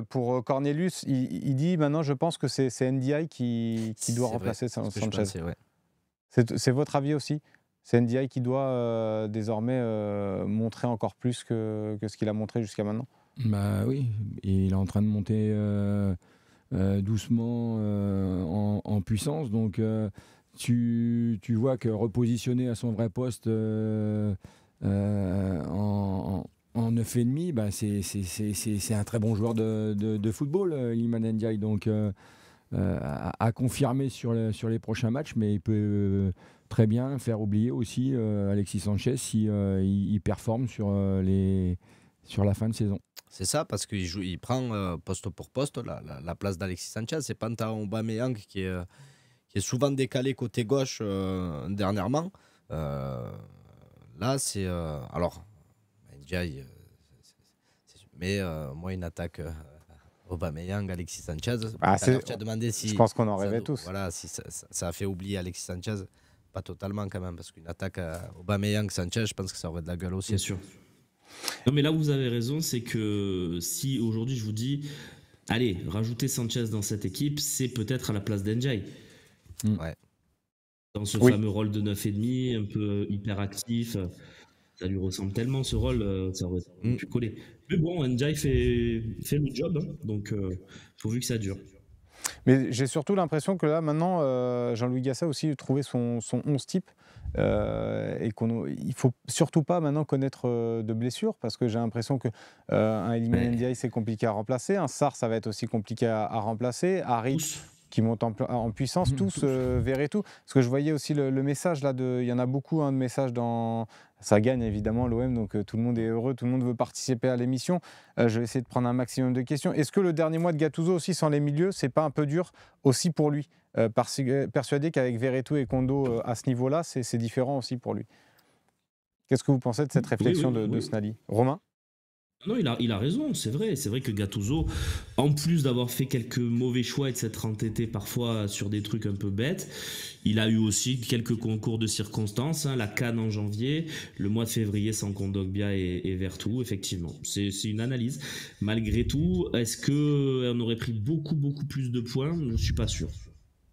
Pour Cornelius, il dit maintenant, je pense que c'est Ndiaye qui doit remplacer Sanchez. Pensais, ouais. C'est votre avis aussi? C'est Ndiaye qui doit désormais montrer encore plus que ce qu'il a montré jusqu'à maintenant. Bah oui, et il est en train de monter doucement en puissance. Donc tu vois que repositionné à son vrai poste en 9,5, bah c'est un très bon joueur de football, Iliman Ndiaye. Donc à confirmer sur les prochains matchs, mais il peut très bien faire oublier aussi Alexis Sanchez si il performe sur la fin de saison. C'est ça, parce qu'il prend poste pour poste la place d'Alexis Sanchez. C'est pas Aubameyang qui est souvent décalé côté gauche dernièrement. Là, c'est... alors, Ndiaye, mais moi, une attaque Aubameyang, Alexis Sanchez. Tu as demandé si... Je pense qu'on en rêvait tous. Voilà, si ça a fait oublier Alexis Sanchez. Pas totalement quand même, parce qu'une attaque Aubameyang-Sanchez, je pense que ça aurait de la gueule aussi. Bien sûr. Non mais là où vous avez raison, c'est que si aujourd'hui je vous dis allez, rajoutez Sanchez dans cette équipe, c'est peut-être à la place d'Ndiaye. Ouais. Dans ce fameux rôle de 9,5, un peu hyperactif, ça lui ressemble tellement ce rôle, ça aurait pu coller. Mais bon, Ndiaye fait le job, hein, donc pourvu que ça dure. Mais j'ai surtout l'impression que là, maintenant, Jean-Louis Gasset aussi a trouvé son 11 type. Et il ne faut surtout pas maintenant connaître de blessures, parce que j'ai l'impression qu'un Iliman Ndiaye, c'est compliqué à remplacer. Un Sarr, ça va être aussi compliqué à remplacer. Harit, qui monte en puissance, tous Verretou. Parce que je voyais aussi le message là, il y en a beaucoup de messages dans... Ça gagne évidemment l'OM, donc tout le monde est heureux, tout le monde veut participer à l'émission. Je vais essayer de prendre un maximum de questions. Est-ce que le dernier mois de Gattuso aussi sans les milieux, c'est pas un peu dur aussi pour lui, persuadé qu'avec Verretou et Kondo à ce niveau-là, c'est différent aussi pour lui. Qu'est-ce que vous pensez de cette réflexion de Snally? Romain? Non, il a raison, c'est vrai. C'est vrai que Gattuso, en plus d'avoir fait quelques mauvais choix et de s'être entêté parfois sur des trucs un peu bêtes, il a eu aussi quelques concours de circonstances, hein, la CAN en janvier, le mois de février sans Kondogbia et Verretou, effectivement. C'est une analyse. Malgré tout, est-ce qu'on aurait pris beaucoup plus de points? Je ne suis pas sûr.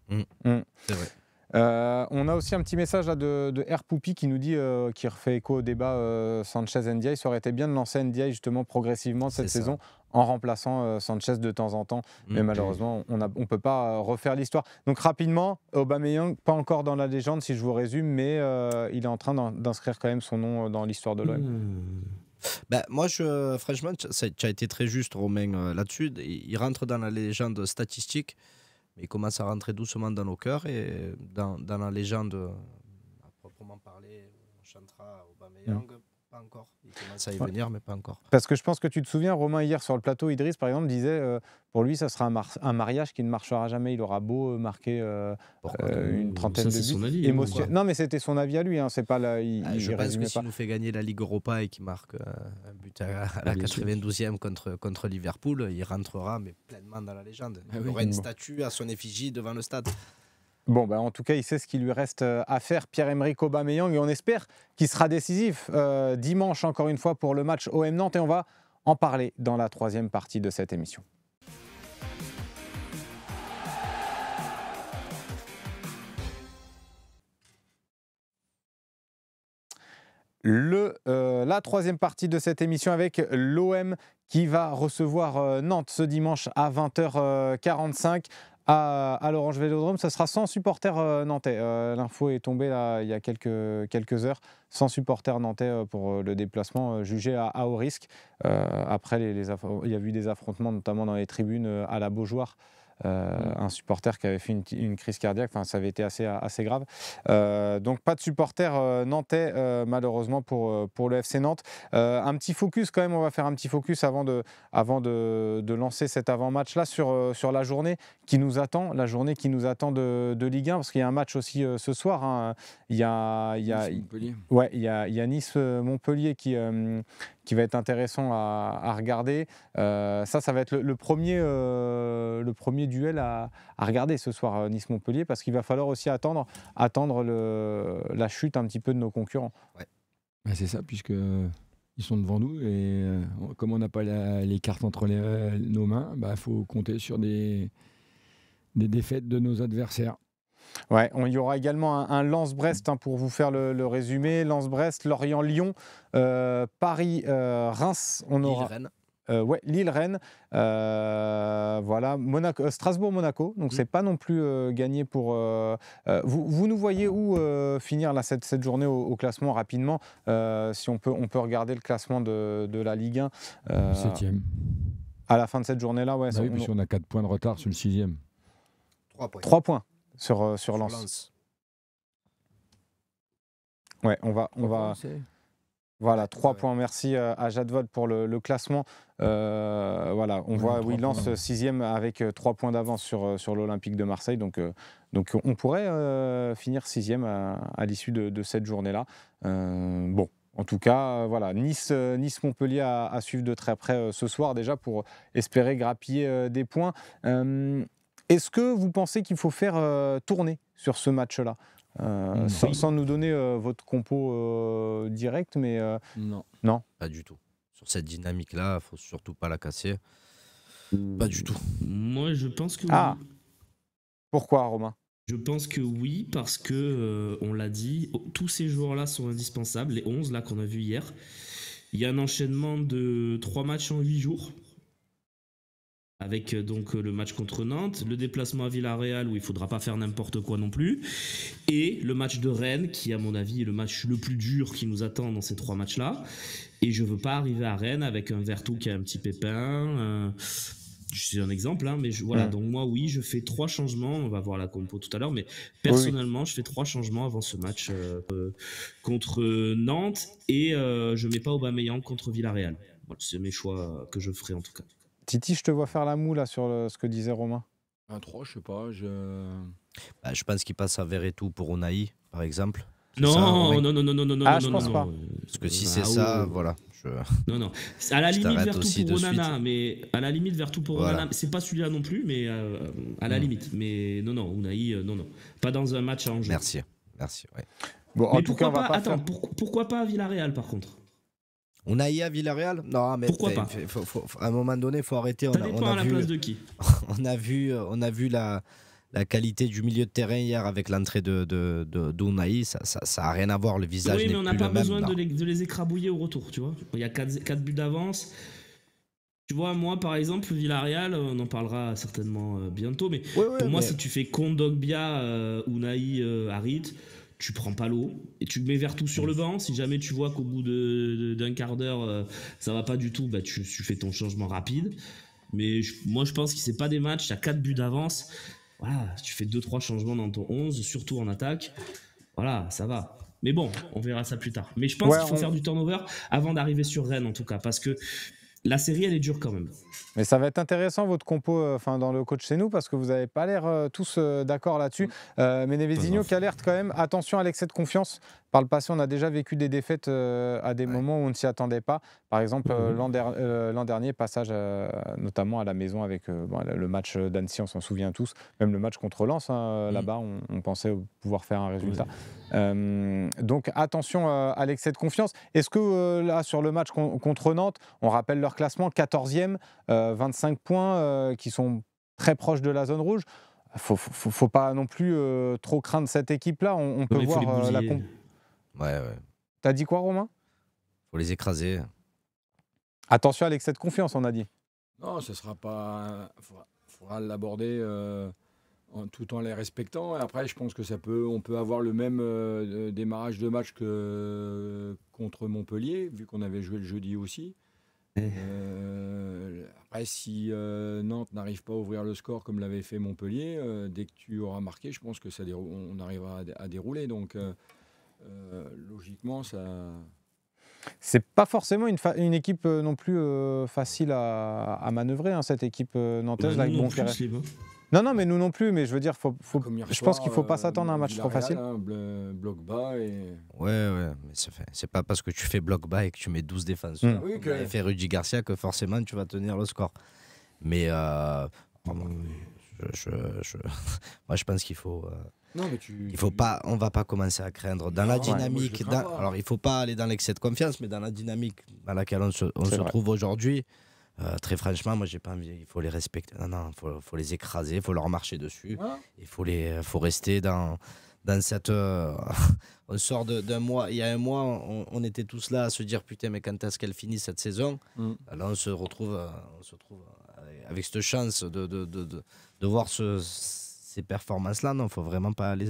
C'est vrai. On a aussi un petit message là de R. Poupi qui nous dit, qui refait écho au débat Sanchez-Ndiaye. Ça aurait été bien de lancer Ndiaye justement progressivement cette saison en remplaçant Sanchez de temps en temps. Mais malheureusement, on ne peut pas refaire l'histoire. Donc rapidement, Aubameyang, pas encore dans la légende si je vous résume, mais il est en train d'inscrire quand même son nom dans l'histoire de l'OM. Ben, moi, franchement, tu as été très juste, Romain, là-dessus. Il rentre dans la légende statistique. Mais il commence à rentrer doucement dans nos cœurs et dans la légende, à proprement parler, on chantera Aubameyang, pas encore. Il commence à y venir, mais pas encore. Parce que je pense que tu te souviens, Romain, hier sur le plateau, Idriss, par exemple, disait pour lui, ça sera un mariage qui ne marchera jamais. Il aura beau marquer une trentaine de buts. Son avis, non, mais c'était son avis à lui. Hein. C'est pas là. Je pense que s'il nous fait gagner la Ligue Europa et qu'il marque un but à la 92e contre Liverpool, il rentrera mais pleinement dans la légende. Il aura une statue à son effigie devant le stade. Bon, en tout cas, il sait ce qu'il lui reste à faire, Pierre-Emerick Aubameyang, et on espère qu'il sera décisif dimanche, encore une fois, pour le match OM Nantes, et on va en parler dans la troisième partie de cette émission. La troisième partie de cette émission avec l'OM qui va recevoir Nantes ce dimanche à 20h45. À l'Orange Vélodrome, ça sera sans supporters nantais. L'info est tombée là, il y a quelques heures, sans supporters nantais pour le déplacement jugé à haut risque. Après, il y a eu des affrontements, notamment dans les tribunes à la Beaujoire. Un supporter qui avait fait une crise cardiaque, enfin, ça avait été assez grave. Donc pas de supporters nantais malheureusement pour le FC Nantes. Un petit focus quand même, on va faire un petit focus avant de lancer cet avant-match là sur la journée qui nous attend, de Ligue 1, parce qu'il y a un match aussi ce soir. Hein. Il y a Nice-Montpellier qui va être intéressant à regarder. Ça va être le premier duel à regarder ce soir, Nice-Montpellier, parce qu'il va falloir aussi attendre la chute un petit peu de nos concurrents. Ouais. C'est ça, puisqu'ils sont devant nous, et comme on n'a pas les cartes entre nos mains, faut compter sur des défaites de nos adversaires. Ouais, il y aura également un Lens-Brest pour vous faire le résumé. Lens-Brest, Lorient-Lyon, Paris-Reims. On aura Lille-Rennes. Ouais, Lille-Rennes, voilà, Strasbourg-Monaco, donc c'est pas non plus gagné pour... vous nous voyez où finir là, cette journée au classement rapidement, si on peut regarder le classement de la Ligue 1. 7e. À la fin de cette journée-là, ouais. Oui, puisqu'on a 4 points de retard sur le 6e. 3 points sur Lens. Ouais, on va... Voilà, 3 points. Merci à Jadvod pour le classement. Voilà, on voit Lens 6e avec 3 points d'avance sur l'Olympique de Marseille. Donc on pourrait finir 6e à l'issue de cette journée-là. Bon, en tout cas, voilà, Nice-Montpellier à suivre de très près ce soir déjà pour espérer grappiller des points. Est-ce que vous pensez qu'il faut faire tourner sur ce match-là ? Sans nous donner votre compo direct, mais non, pas du tout. Sur cette dynamique-là, il faut surtout pas la casser. Pas du tout. Moi, je pense que oui. Oui. Pourquoi, Romain ? Je pense que oui, parce que on l'a dit, tous ces joueurs-là sont indispensables. Les 11 là qu'on a vus hier. Il y a un enchaînement de 3 matchs en 8 jours. Avec donc le match contre Nantes, le déplacement à Villarreal où il ne faudra pas faire n'importe quoi non plus, et le match de Rennes qui à mon avis est le match le plus dur qui nous attend dans ces 3 matchs-là. Et je ne veux pas arriver à Rennes avec un Vertou qui a un petit pépin. C'est un exemple, mais voilà. Donc moi oui, je fais 3 changements. On va voir la compo tout à l'heure, mais personnellement, je fais 3 changements avant ce match contre Nantes et je ne mets pas Aubameyang contre Villarreal. Voilà, c'est mes choix que je ferai en tout cas. Titi, je te vois faire la moue là sur ce que disait Romain. Un 3, je sais pas. Je pense qu'il passe à Verretou pour Unai, par exemple. Non. Je pense pas. Parce que si c'est ça, voilà. Non. À la limite, Vertou pour Onana, mais à la limite, Vertou pour Onana, c'est pas celui-là non plus, mais à la limite. Mais non, Unai, non. Pas dans un match à enjeu. Merci, ouais. Bon, en tout cas, on va pas. Attends, pourquoi pas à Villarreal par contre ? Unai à Villarreal ? Non, mais pourquoi pas ? À un moment donné, il faut arrêter. Ça dépend à la place de qui. On a vu la qualité du milieu de terrain hier avec l'entrée d'Unai. Ça a rien à voir, le visage n'est plus le même. Oui, mais on n'a pas besoin de les écrabouiller au retour, tu vois. Il y a 4 buts d'avance. Tu vois, moi, par exemple, Villarreal, on en parlera certainement bientôt, mais pour moi, si tu fais Kondogbia, Unai, Harit, tu prends pas l'eau et tu mets Vertou sur le banc. Si jamais tu vois qu'au bout d'un quart d'heure, ça va pas du tout, tu fais ton changement rapide. Mais moi, je pense que c'est pas des matchs, il y a 4 buts d'avance. Voilà, tu fais 2-3 changements dans ton 11, surtout en attaque. Voilà, ça va. Mais bon, on verra ça plus tard. Mais je pense qu'il faut faire du turnover avant d'arriver sur Rennes, en tout cas, parce que la série, elle est dure quand même. Mais ça va être intéressant votre compo dans le coach chez nous parce que vous n'avez pas l'air tous d'accord là-dessus. Mais Nevesinho qui alerte quand même, attention à l'excès de confiance. Par le passé, on a déjà vécu des défaites à des moments où on ne s'y attendait pas. Par exemple, l'an dernier, passage notamment à la maison avec le match d'Annecy, on s'en souvient tous. Même le match contre Lens, là-bas, on pensait pouvoir faire un résultat. Donc attention à l'excès de confiance. Est-ce que là, sur le match contre Nantes, on rappelle leur classement, 14e, 25 points qui sont très proches de la zone rouge. Faut pas non plus trop craindre cette équipe-là. On peut voir la comp. Ouais. T'as dit quoi, Romain ? Faut les écraser. Attention à l'excès de confiance, on a dit. Non, ce sera pas. Faudra l'aborder tout en les respectant. Et après, je pense que on peut avoir le même démarrage de match que contre Montpellier, vu qu'on avait joué le jeudi aussi. Après, si Nantes n'arrive pas à ouvrir le score comme l'avait fait Montpellier, dès que tu auras marqué, je pense que on arrivera à dérouler. Donc, logiquement, ça. C'est pas forcément une équipe non plus facile à manœuvrer, cette équipe nantaise avec Bonferré. Non, mais nous non plus. Mais je veux dire, je pense qu'il ne faut pas s'attendre à un match trop facile. Bloc bas et. Ouais, mais c'est pas parce que tu fais bloc bas et que tu mets 12 défenseurs, comme l'avait fait Rudy Garcia, que forcément tu vas tenir le score. Mais moi, je pense qu'il faut. On va pas commencer à craindre dans la dynamique. Alors, il faut pas aller dans l'excès de confiance, mais dans la dynamique dans laquelle on se trouve aujourd'hui, Très franchement, moi, j'ai pas envie. Il faut les respecter. Non, faut les écraser, il faut leur marcher dessus. Il faut rester dans cette. On sort d'un mois. Il y a un mois, on était tous là à se dire putain, mais quand est-ce qu'elle finit cette saison? Là, on se retrouve avec cette chance de voir ces performances-là. Non, il ne faut vraiment pas aller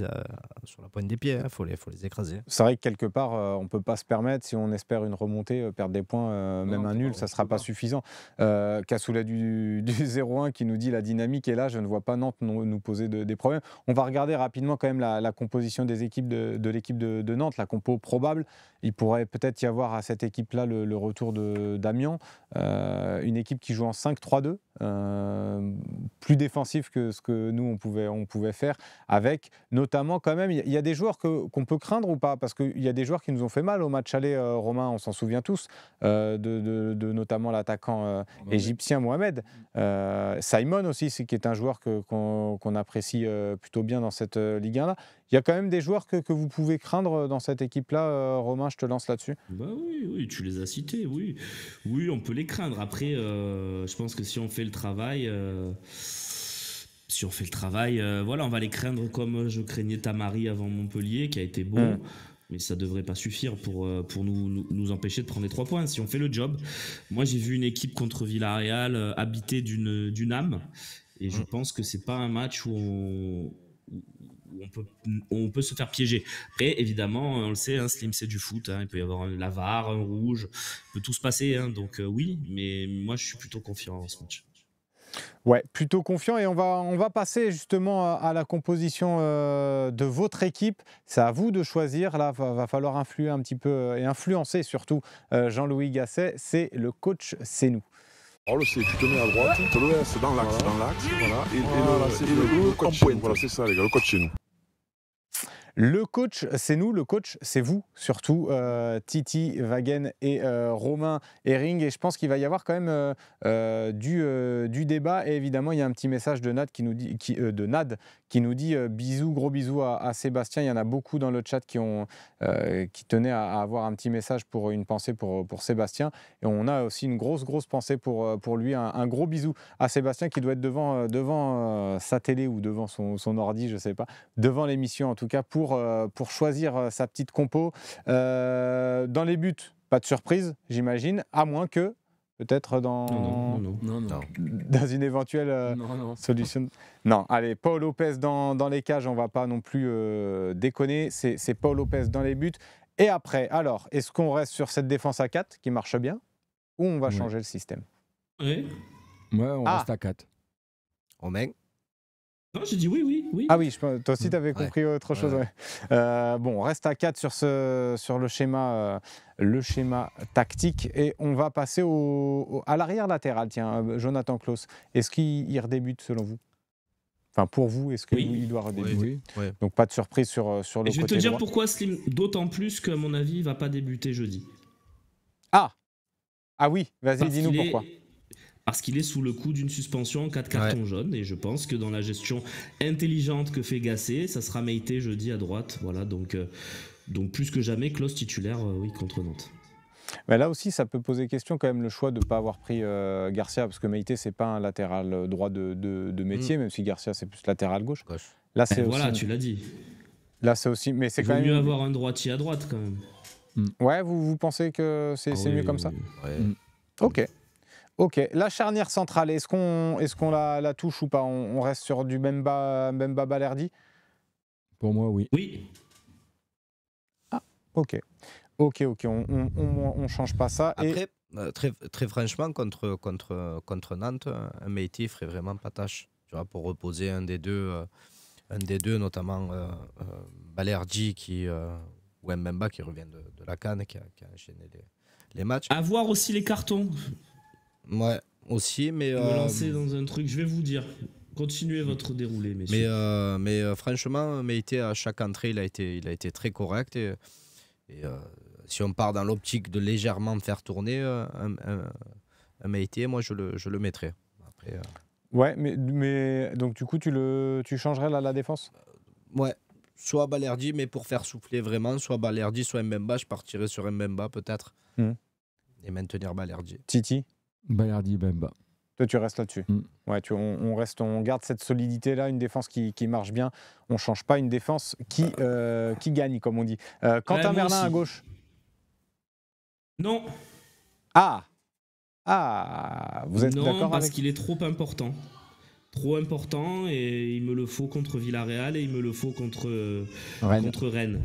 sur la pointe des pieds. Il faut les écraser. C'est vrai que quelque part, on ne peut pas se permettre, si on espère une remontée, perdre des points, même un nul, ça ne sera pas suffisant. Cassoulet du 0-1 qui nous dit la dynamique est là, je ne vois pas Nantes nous poser des problèmes. On va regarder rapidement quand même la composition des équipes de l'équipe de Nantes, la compo probable. Il pourrait peut-être y avoir à cette équipe-là le retour d'Amiens, une équipe qui joue en 5-3-2, plus défensif que ce que nous on pouvait faire, avec notamment quand même, il y a des joueurs qu'on peut craindre ou pas, parce qu'il y a des joueurs qui nous ont fait mal au match aller, Romain, on s'en souvient tous, de notamment l'attaquant égyptien Mohamed. Simon aussi, qui est un joueur qu'on apprécie plutôt bien dans cette Ligue 1-là. Il y a quand même des joueurs que vous pouvez craindre dans cette équipe-là, Romain, je te lance là-dessus. Bah oui, tu les as cités, oui. Oui, on peut les craindre. Après, je pense que si on fait le travail, voilà, on va les craindre comme je craignais Tamari avant Montpellier, qui a été bon. Mais ça ne devrait pas suffire pour nous empêcher de prendre les 3 points si on fait le job. Moi, j'ai vu une équipe contre Villarreal habitée d'une âme. Et je pense que ce n'est pas un match où on peut se faire piéger. Après, évidemment, on le sait, hein, Slim, c'est du foot. Hein, il peut y avoir la VAR, un rouge. Il peut tout se passer. Hein, donc oui, mais moi, je suis plutôt confiant dans ce match. Ouais, plutôt confiant, et on va passer justement à la composition de votre équipe. C'est à vous de choisir. Là, va falloir influer un petit peu et influencer surtout Jean-Louis Gasset. C'est le coach, c'est nous. Alors le C, tu te mets à droite, tu le laisses dans l'axe, voilà. Et le coach, voilà, c'est ça les gars, le coach c'est nous. Le coach, c'est nous, le coach, c'est vous, surtout Titi, Wagen et Romain Herring. Et je pense qu'il va y avoir quand même du débat. Et évidemment, il y a un petit message de Nad qui nous dit bisous, gros bisous à Sébastien. Il y en a beaucoup dans le chat qui tenaient à avoir un petit message pour une pensée pour Sébastien. Et on a aussi une grosse pensée pour lui. Un gros bisou à Sébastien qui doit être devant sa télé ou devant son ordi, je ne sais pas, devant l'émission en tout cas, pour choisir sa petite compo. Dans les buts, pas de surprise, j'imagine, à moins que, peut-être dans une éventuelle solution. Non, allez, Paul Lopez dans les cages, on ne va pas non plus déconner. C'est Paul Lopez dans les buts. Et après, alors, est-ce qu'on reste sur cette défense à 4 qui marche bien, ou on va changer le système? Ouais, on reste à 4. Romain? Non, j'ai dit oui. Ah oui, toi aussi, tu avais compris autre chose. Ouais. Bon, on reste à 4 sur le schéma tactique, et on va passer à l'arrière latéral. Tiens, Jonathan Klaus, est-ce qu'il redébute selon vous? Enfin, pour vous, est-ce qu'il doit redébuter? Oui. Donc, pas de surprise sur le côté droit. Je vais te dire pourquoi Slim, d'autant plus qu'à mon avis, il ne va pas débuter jeudi. Ah oui, vas-y, dis-nous pourquoi. Parce qu'il est sous le coup d'une suspension en 4 cartons jaunes, et je pense que dans la gestion intelligente que fait Gasset, ça sera Meïté jeudi à droite. Voilà, donc plus que jamais, Klaus titulaire, contre Nantes. Mais là aussi, ça peut poser question quand même, le choix de ne pas avoir pris Garcia, parce que Meïté, c'est pas un latéral droit de métier, même si Garcia, c'est plus latéral gauche. Là, c'est voilà, tu l'as dit. Là, c'est aussi, mais c'est quand même mieux avoir un droitier à droite quand même. Ouais, vous pensez que c'est mieux comme ça? Ok, la charnière centrale, est-ce qu'on la touche ou pas? On reste sur du Bemba Balerdi? Pour moi, oui. Oui. Ah, ok, on change pas ça. Après, très franchement, contre Nantes, un Meïté ferait vraiment pas tâche. Tu vois, pour reposer un des deux, notamment Balerdi ou Mbemba qui revient de la CAN, qui a enchaîné les matchs. À voir aussi les cartons. Ouais, aussi, mais... Me lancer dans un truc, je vais vous dire. Continuez votre déroulé, messieurs. Mais franchement, Meïté, à chaque entrée, il a été très correct. Et si on part dans l'optique de légèrement faire tourner un Meïté, moi, je le mettrais. Après, Ouais, mais donc du coup, tu changerais la défense? Ouais, soit Balerdi, mais pour faire souffler vraiment, soit Balerdi, soit Mbemba. Je partirais sur Mbemba, peut-être. Et maintenir Balerdi. Titi? Balerdi, Bemba. Toi, tu restes là-dessus. Ouais, on garde cette solidité-là, une défense qui marche bien. On ne change pas une défense qui gagne, comme on dit. Quentin Merlin à gauche. Non. Vous êtes d'accord Non, parce avec... qu'il est trop important. Trop important, et il me le faut contre Villarreal et il me le faut contre Rennes.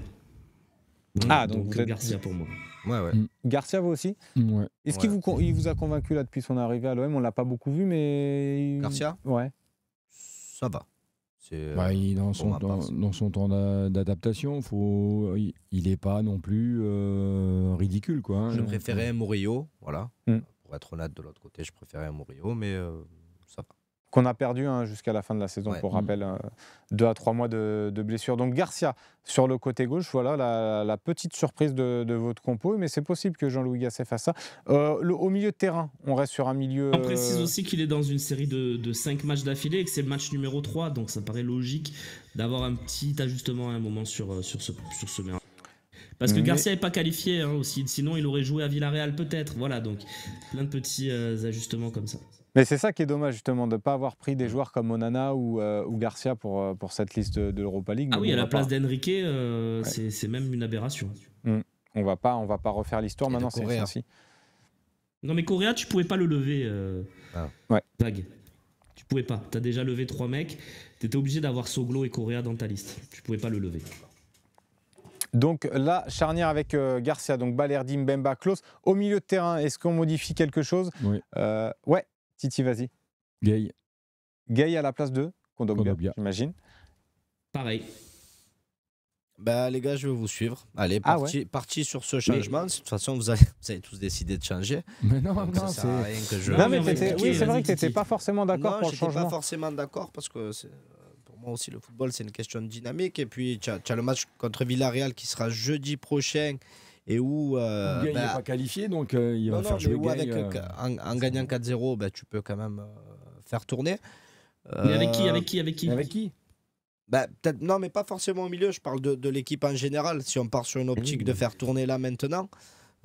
Donc vous êtes... Garcia pour moi. Ouais. Garcia, vous aussi? Ouais. Est-ce qu'il vous a convaincu là depuis son arrivée à l'OM? On l'a pas beaucoup vu, mais... Garcia? Ouais. Ça va. Dans son temps d'adaptation, il n'est pas non plus ridicule, quoi. Hein. Je préférais un Murillo, voilà. Pour être honnête, de l'autre côté, je préférais un Murillo, mais ça va. Qu'on a perdu jusqu'à la fin de la saison, pour rappel, 2 à 3 mois de blessure. Donc Garcia sur le côté gauche, voilà la petite surprise de votre compo, mais c'est possible que Jean-Louis Gasset fasse ça. Au milieu de terrain, on reste sur un milieu... On précise aussi qu'il est dans une série de 5 matchs d'affilée et que c'est le match numéro 3, donc ça paraît logique d'avoir un petit ajustement à un moment sur ce match. Parce que Garcia n'est pas qualifié aussi, sinon il aurait joué à Villarreal peut-être. Voilà, donc plein de petits ajustements comme ça. Mais c'est ça qui est dommage justement, de ne pas avoir pris des joueurs comme Onana ou Garcia pour cette liste de l'Europa League. Ah oui, à la place d'Enrique, c'est même une aberration. On va pas refaire l'histoire maintenant, c'est ainsi. Non mais Correa, tu pouvais pas le lever. Vague. Tu pouvais pas. Tu as déjà levé 3 mecs. Tu étais obligé d'avoir Soglo et Correa dans ta liste. Tu pouvais pas le lever. Donc là, charnière avec Garcia, donc Balerdi, Mbemba, Klose. Au milieu de terrain, est-ce qu'on modifie quelque chose? Oui. Ouais, Titi, vas-y. Gay à la place de Kondogbia, j'imagine. Pareil. Les gars, je vais vous suivre. Allez, parti sur ce changement. De toute façon, vous avez tous décidé de changer. Mais non, c'est rien que je... c'est vrai que tu n'étais pas forcément d'accord pour le changement. Non, je n'étais pas forcément d'accord parce que... Pour moi aussi, le football, c'est une question de dynamique. Et puis, tu as le match contre Villarreal qui sera jeudi prochain et où... il n'est pas qualifié, donc il va faire jouer Gay. En gagnant 4-0, tu peux quand même faire tourner. Mais avec qui peut-être, non, mais pas forcément au milieu. Je parle de l'équipe en général. Si on part sur une optique de faire tourner là maintenant...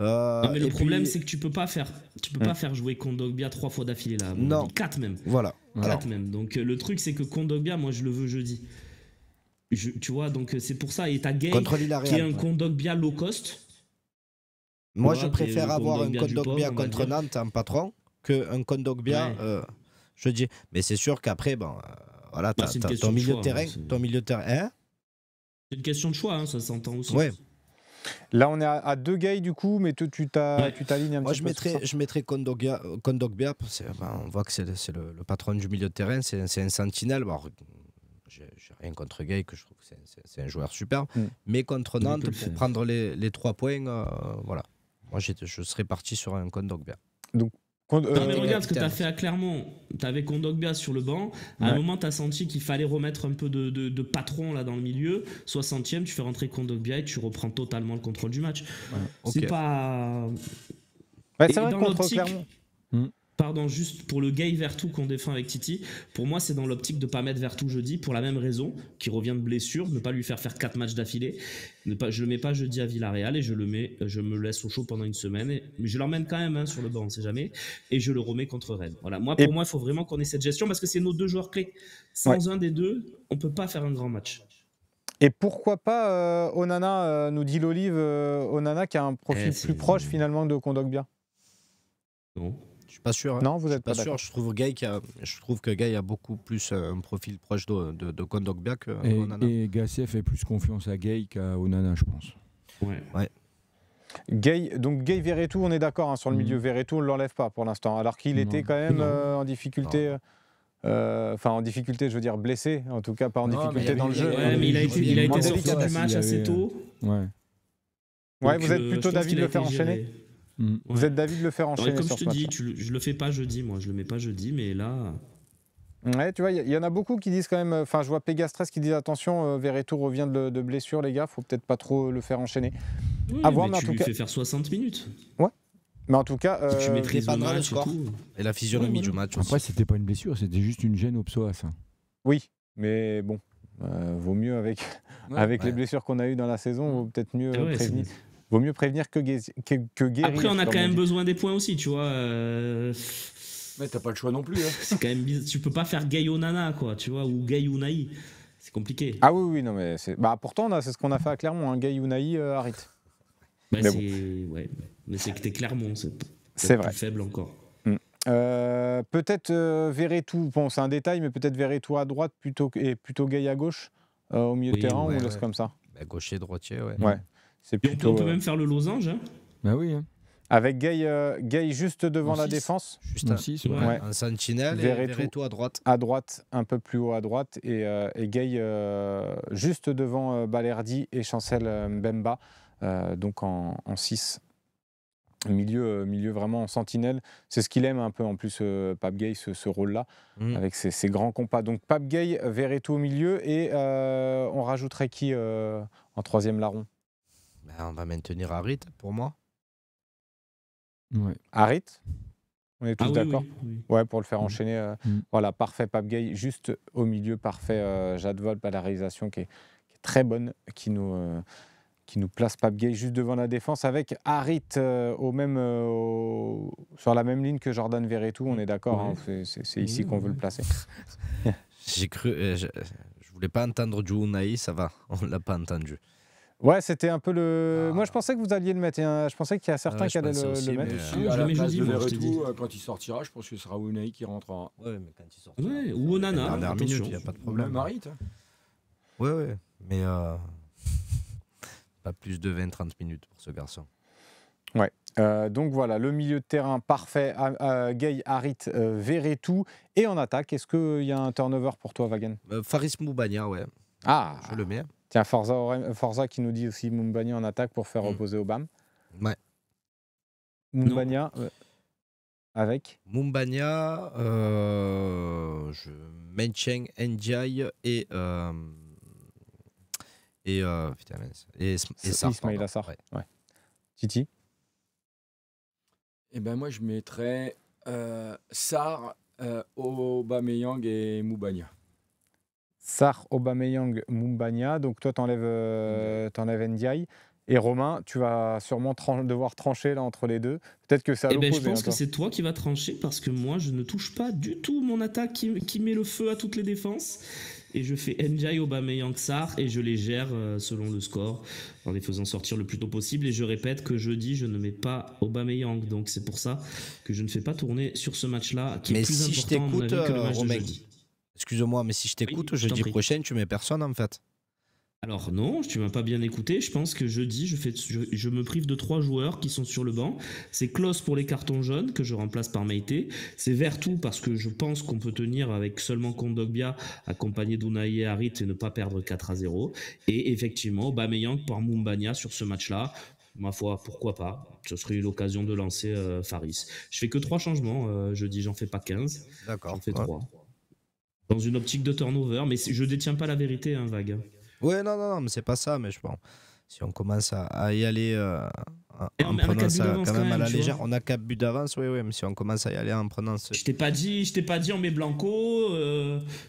mais le problème, c'est que tu peux pas faire jouer Kondogbia 3 fois d'affilée là. Non. 4 même. Voilà. 4 même. Donc le truc, c'est que Kondogbia, moi je le veux jeudi. Tu vois, donc c'est pour ça. Et t'as Gay qui est un Kondogbia low cost. Moi, je préfère avoir un Kondogbia contre Nantes en patron qu'un Kondogbia jeudi. Mais c'est sûr qu'après, voilà, t'as ton milieu de terrain. Ton milieu de terrain. C'est une question de choix, ça s'entend aussi. Ouais. Là, on est à 2 Gay du coup, mais tu t'alignes un petit peu. Je mettrais Kondogbia. On voit que c'est le patron du milieu de terrain, c'est un sentinelle. J'ai rien contre Gay, que je trouve que c'est un joueur superbe. Mais contre Nantes, pour prendre les 3 points, voilà. Moi, je serais parti sur un Kondogbia. Donc, non, mais regarde ce que tu as fait à Clermont. Tu avais Kondogbia sur le banc. À un moment, tu as senti qu'il fallait remettre un peu de patron là dans le milieu. 60e, tu fais rentrer Kondogbia et tu reprends totalement le contrôle du match. C'est pas. C'est vrai que contre Clermont. Pardon, juste pour le Gay Vertou qu'on défend avec Titi, pour moi c'est dans l'optique de ne pas mettre Vertou jeudi pour la même raison, qui revient de blessure, ne pas lui faire 4 matchs d'affilée. Je le mets pas jeudi à Villarreal et je me laisse au chaud pendant une semaine. Mais je l'emmène quand même sur le banc, on ne sait jamais, et je le remets contre Rennes. Voilà. Pour moi, il faut vraiment qu'on ait cette gestion parce que c'est nos 2 joueurs clés. Sans un des 2, on ne peut pas faire un grand match. Et pourquoi pas Onana, nous dit l'Olive, Onana qui a un profil plus proche finalement de Kondogbia? Non. Je suis pas sûr. Non, vous n'êtes pas sûr. Je trouve que Gay a beaucoup plus un profil proche de Kondogbia que Onana. Et Gasset fait plus confiance à Gay qu'à Onana, je pense. Ouais. Gay Verretou, on est d'accord sur le milieu. Verretou, on ne l'enlève pas pour l'instant, alors qu'il était quand même en difficulté. En difficulté, je veux dire blessé, en tout cas pas en difficulté dans le jeu. Mais il a été sorti du match assez tôt. Ouais, vous êtes plutôt d'avis de le faire enchaîner. Vous êtes d'avis de le faire enchaîner comme sur je te dis, je le fais pas jeudi, moi je le mets pas jeudi, mais là... Ouais, tu vois, il y en a beaucoup qui disent quand même, je vois Pégastres qui disent attention, Verretou revient de blessure, les gars, faut peut-être pas trop le faire enchaîner. Oui, mais tu lui fais faire 60 minutes. Ouais, mais en tout cas... tu mettrais pas dans le score et la physionomie du match aussi. Après, c'était pas une blessure, c'était juste une gêne au psoas. Oui, mais bon, vaut mieux avec les blessures qu'on a eues dans la saison, vaut peut-être mieux prévenir. Vaut mieux prévenir que guérir. Après, on a quand même besoin des points aussi, tu vois. Mais t'as pas le choix non plus. Hein. C'est quand même tu peux pas faire Gay Onana, quoi, tu vois, ou Gay Unai. C'est compliqué. Ah oui, non, mais pourtant, c'est ce qu'on a fait à Clermont, hein, Gay Unai, Harit. Bah, mais c'est que t'es Clermont, c'est vrai. Plus faible encore. Peut-être Verretou, bon, c'est un détail, mais peut-être Verretou à droite plutôt Gay à gauche, au milieu de terrain, ou laisse comme ça. Bah, gaucher, droitier, ouais. C'est plutôt, on peut même faire le losange. Hein. Bah oui. Hein. Avec Gay juste devant la défense. Juste un sentinelle et Verretou à droite. À droite, un peu plus haut à droite. Et Gay juste devant Balerdi et Chancel Mbemba, donc en 6. Milieu vraiment en sentinelle. C'est ce qu'il aime un peu en plus, Pape Gay, ce rôle-là, avec ses grands compas. Donc Pape Gay, Verretou au milieu. Et on rajouterait qui en troisième larron? On va maintenir Harit pour moi. Ouais. Harit, on est tous d'accord. Oui. Ouais, pour le faire enchaîner. Voilà, parfait Pape Gay, juste au milieu, parfait Jade Volpe à la réalisation qui est très bonne, qui nous place Pape Gay juste devant la défense avec Harit sur la même ligne que Jordan Verretou, on est d'accord, hein, c'est ici qu'on veut le placer. J'ai cru, je voulais pas entendre du Unai, ça va, on l'a pas entendu. Ouais, c'était un peu le. Moi, je pensais que vous alliez le mettre. Je pensais qu'il y a certains qui allaient le mettre. À la place de Verretou, quand il sortira, je pense que ce sera Unai qui rentrera. Ouais, mais quand il sortira. Ouais, ou Onana. Dernière minute, il n'y a pas de problème. Harit. Ouais, mais pas plus de 20-30 minutes pour ce garçon. Ouais. Donc voilà, le milieu de terrain parfait. Gay, Harit, Verretou. Et en attaque, est-ce qu'il y a un turnover pour toi, Wagen? Faris Moubania, ouais. Ah, je le mets. Tiens, Forza qui nous dit aussi Moumbagna en attaque pour faire opposer Obama. Ouais. Moumbagna avec Moumbagna, je maintiens Ndiaye et Sarr. Ismaïla Sarr. Ouais. Titi? Eh ben moi, je mettrais Sarr, Aubameyang et Moumbagna. Sarr, Aubameyang, Moumbagna. Donc toi, t'enlèves Ndiaye. Et Romain, tu vas sûrement devoir trancher là entre les deux. Peut-être que c'est à l'opposé. Je pense que c'est toi qui vas trancher parce que moi, je ne touche pas du tout mon attaque qui met le feu à toutes les défenses. Et je fais Ndiaye, Aubameyang, Sarr et je les gère selon le score en les faisant sortir le plus tôt possible. Et je répète que jeudi, je ne mets pas Aubameyang. Donc c'est pour ça que je ne fais pas tourner sur ce match-là qui est plus important à mon avis que le match de jeudi. Excuse-moi, mais si je t'écoute, jeudi prochain, tu mets personne en fait. Alors non, tu m'as pas bien écouté. Je pense que jeudi, je me prive de 3 joueurs qui sont sur le banc. C'est Klose pour les cartons jaunes, que je remplace par Meïté. C'est Verretou, parce que je pense qu'on peut tenir avec seulement Kondogbia, accompagné d'Unai et Harit, et ne pas perdre 4-0. Et effectivement, Aubameyang par Moumbagna sur ce match-là. Ma foi, pourquoi pas. Ce serait l'occasion de lancer Faris. Je fais que 3 changements jeudi, j'en fais pas 15. D'accord. J'en fais 3. Dans une optique de turnover, mais je détiens pas la vérité, hein, Vague. Ouais, non, mais c'est pas ça, mais je pense. Si on commence à y aller en prenant ça quand même à la légère, on a 4 buts d'avance, oui, mais si on commence à y aller en prenant ce... Je t'ai pas dit on met Blanco,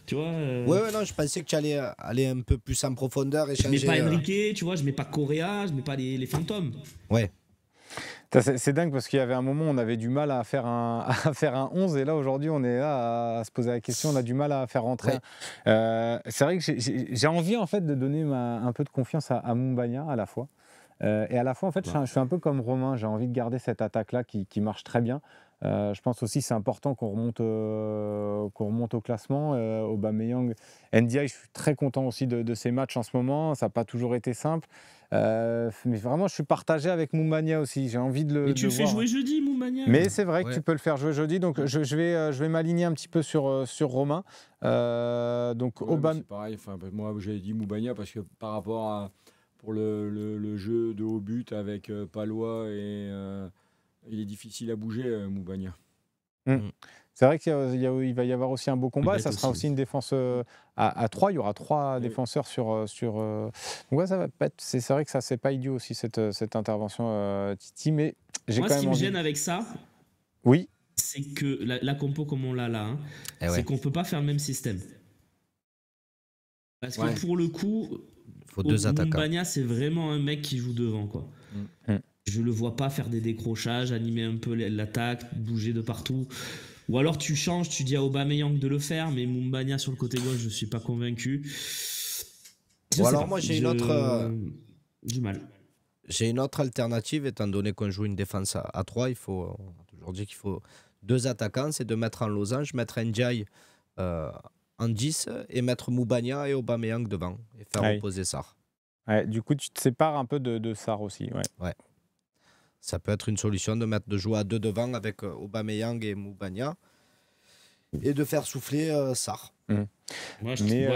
tu vois. Ouais, non, je pensais que tu allais aller un peu plus en profondeur et changer. Je mets pas Enrique, tu vois, je mets pas Correa, je mets pas les fantômes. Ouais. C'est dingue parce qu'il y avait un moment où on avait du mal à faire un 11 et là aujourd'hui on est là à se poser la question, on a du mal à faire rentrer. Ouais. C'est vrai que j'ai envie en fait de donner un peu de confiance à Moumbagna à la fois. Et à la fois en fait je suis un peu comme Romain, j'ai envie de garder cette attaque là qui marche très bien. Je pense aussi que c'est important qu'on remonte au classement. Aubameyang, Ndiaye, je suis très content aussi de ces matchs en ce moment. Ça n'a pas toujours été simple. Mais vraiment, je suis partagé avec Moumbagna aussi. J'ai envie de le voir. Mais tu le fais jouer jeudi, Moumbagna. Mais c'est vrai que tu peux le faire jouer jeudi. Donc je vais m'aligner un petit peu sur Romain. Donc c'est pareil. Enfin, moi, j'avais dit Moumbagna parce que par rapport pour le jeu de haut but avec Palois et... il est difficile à bouger, Moumbagna. C'est vrai qu'il va y avoir aussi un beau combat et ça sera aussi une défense à 3. Il y aura 3 défenseurs sur. Donc ouais, ça va pas être. C'est vrai que ça c'est pas idiot aussi cette intervention, Titi. Mais j'ai moi, quand même. Ce qui me gêne avec ça. Oui. C'est que la compo comme on l'a là, c'est qu'on peut pas faire le même système. Parce que pour le coup, Il faut 2 attaquants. Mumbagna, c'est vraiment un mec qui joue devant, quoi. Mm. Je le vois pas faire des décrochages, animer un peu l'attaque, bouger de partout. Ou alors tu changes, tu dis à Aubameyang de le faire, mais Mumbagna sur le côté gauche, je suis pas convaincu. Ou alors moi j'ai une autre... Du mal. J'ai une autre alternative, étant donné qu'on joue une défense à 3, on a toujours dit qu'il faut 2 attaquants, c'est de mettre en losange, mettre Ndiaye en 10 et mettre Mumbagna et Aubameyang devant et faire reposer Sarr. Ouais, du coup, tu te sépares un peu de Sarr aussi. Ouais. Ça peut être une solution de jouer à 2 devant avec Aubameyang et Mumbagna et de faire souffler Sarr. Moi,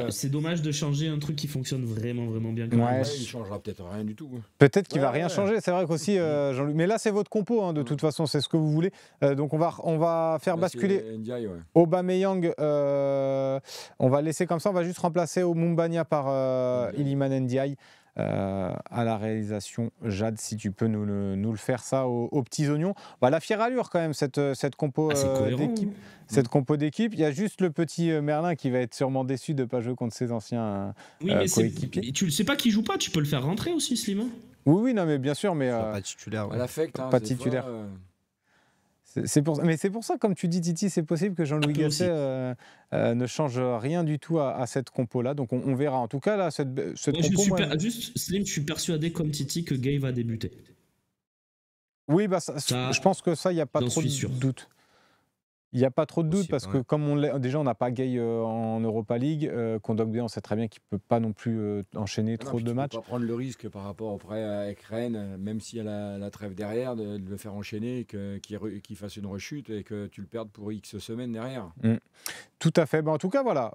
c'est dommage de changer un truc qui fonctionne vraiment, vraiment bien. Il changera peut-être rien du tout. Peut-être qu'il va rien changer. C'est vrai qu'aussi, Jean-Louis. Mais là, c'est votre compo, hein, de toute façon, c'est ce que vous voulez. Donc, on va faire basculer Aubameyang. On va laisser comme ça. On va juste remplacer Mumbagna par Iliman Ndiaye. À la réalisation, Jade, si tu peux nous le faire ça aux petits oignons. La fière allure quand même cette compo d'équipe. Cette compo d'équipe, il y a juste le petit Merlin qui va être sûrement déçu de ne pas jouer contre ses anciens coéquipiers. Tu ne sais pas qui joue pas, tu peux le faire rentrer aussi, Slim. Oui, non, mais bien sûr, mais pas titulaire. À l'affect, pas titulaire. C'est pour ça, comme tu dis, Titi, c'est possible que Jean-Louis Gasset ne change rien du tout à cette compo-là. Donc on verra. En tout cas, là, cette compo... Juste, Slim, je suis persuadé, comme Titi, que Gay va débuter. Oui, je pense que ça, il n'y a pas trop de doute. Il n'y a pas trop de doute parce que comme on n'a pas Gay en Europa League, Kondogbia, on sait très bien qu'il ne peut pas non plus enchaîner trop de matchs. Il ne faut pas prendre le risque par rapport au prêt avec Rennes, même s'il y a la trêve derrière, de le faire enchaîner, qu'il fasse une rechute et que tu le perdes pour X semaines derrière. Tout à fait. En tout cas, voilà,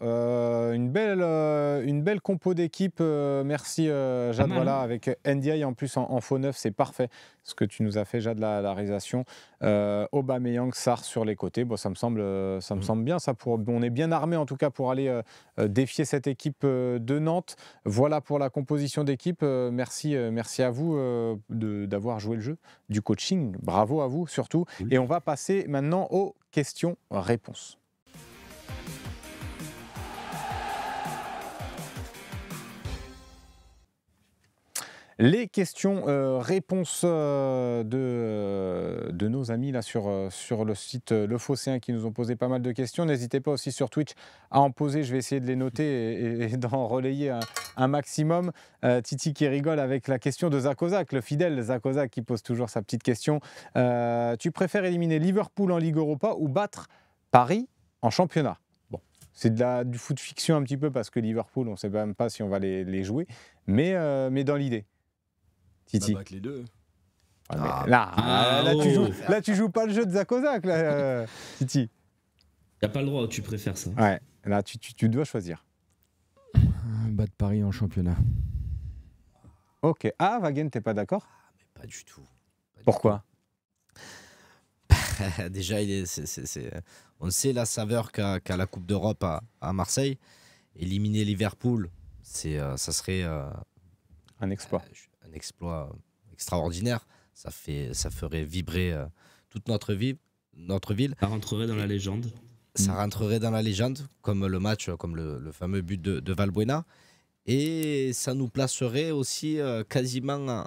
une belle compo d'équipe. Merci Jade. Voilà, avec Ndiaye en plus en faux neuf, c'est parfait ce que tu nous as fait, Jade, la réalisation. Aubameyang, Sarr sur les côtés. Ça me semble bien. On est bien armé en tout cas pour aller défier cette équipe de Nantes. Voilà pour la composition d'équipe. Merci à vous d'avoir joué le jeu, du coaching. Bravo à vous surtout. Et on va passer maintenant aux questions-réponses. Les questions-réponses de nos amis là sur le site Le Phocéen qui nous ont posé pas mal de questions. N'hésitez pas aussi sur Twitch à en poser. Je vais essayer de les noter et d'en relayer un maximum. Titi qui rigole avec la question de Zakozak, le fidèle Zakozak qui pose toujours sa petite question. Tu préfères éliminer Liverpool en Ligue Europa ou battre Paris en championnat? C'est du foot fiction un petit peu parce que Liverpool, on ne sait même pas si on va les jouer. Mais dans l'idée. Titi. Battre les deux. Là, tu joues pas le jeu de Zakozak, Titi. T'as pas le droit, tu préfères ça. Ouais, là, tu dois choisir. Battre Paris en championnat. Ok. Ah, Wagen, t'es pas d'accord? Mais pas du tout. Pourquoi? Déjà, on sait la saveur qu'a la Coupe d'Europe à Marseille. Éliminer Liverpool, ça serait un exploit. Un exploit extraordinaire. Ça ferait vibrer toute notre ville. Ça rentrerait dans la légende. Ça rentrerait dans la légende, comme le match, comme le fameux but de Valbuena. Et ça nous placerait aussi quasiment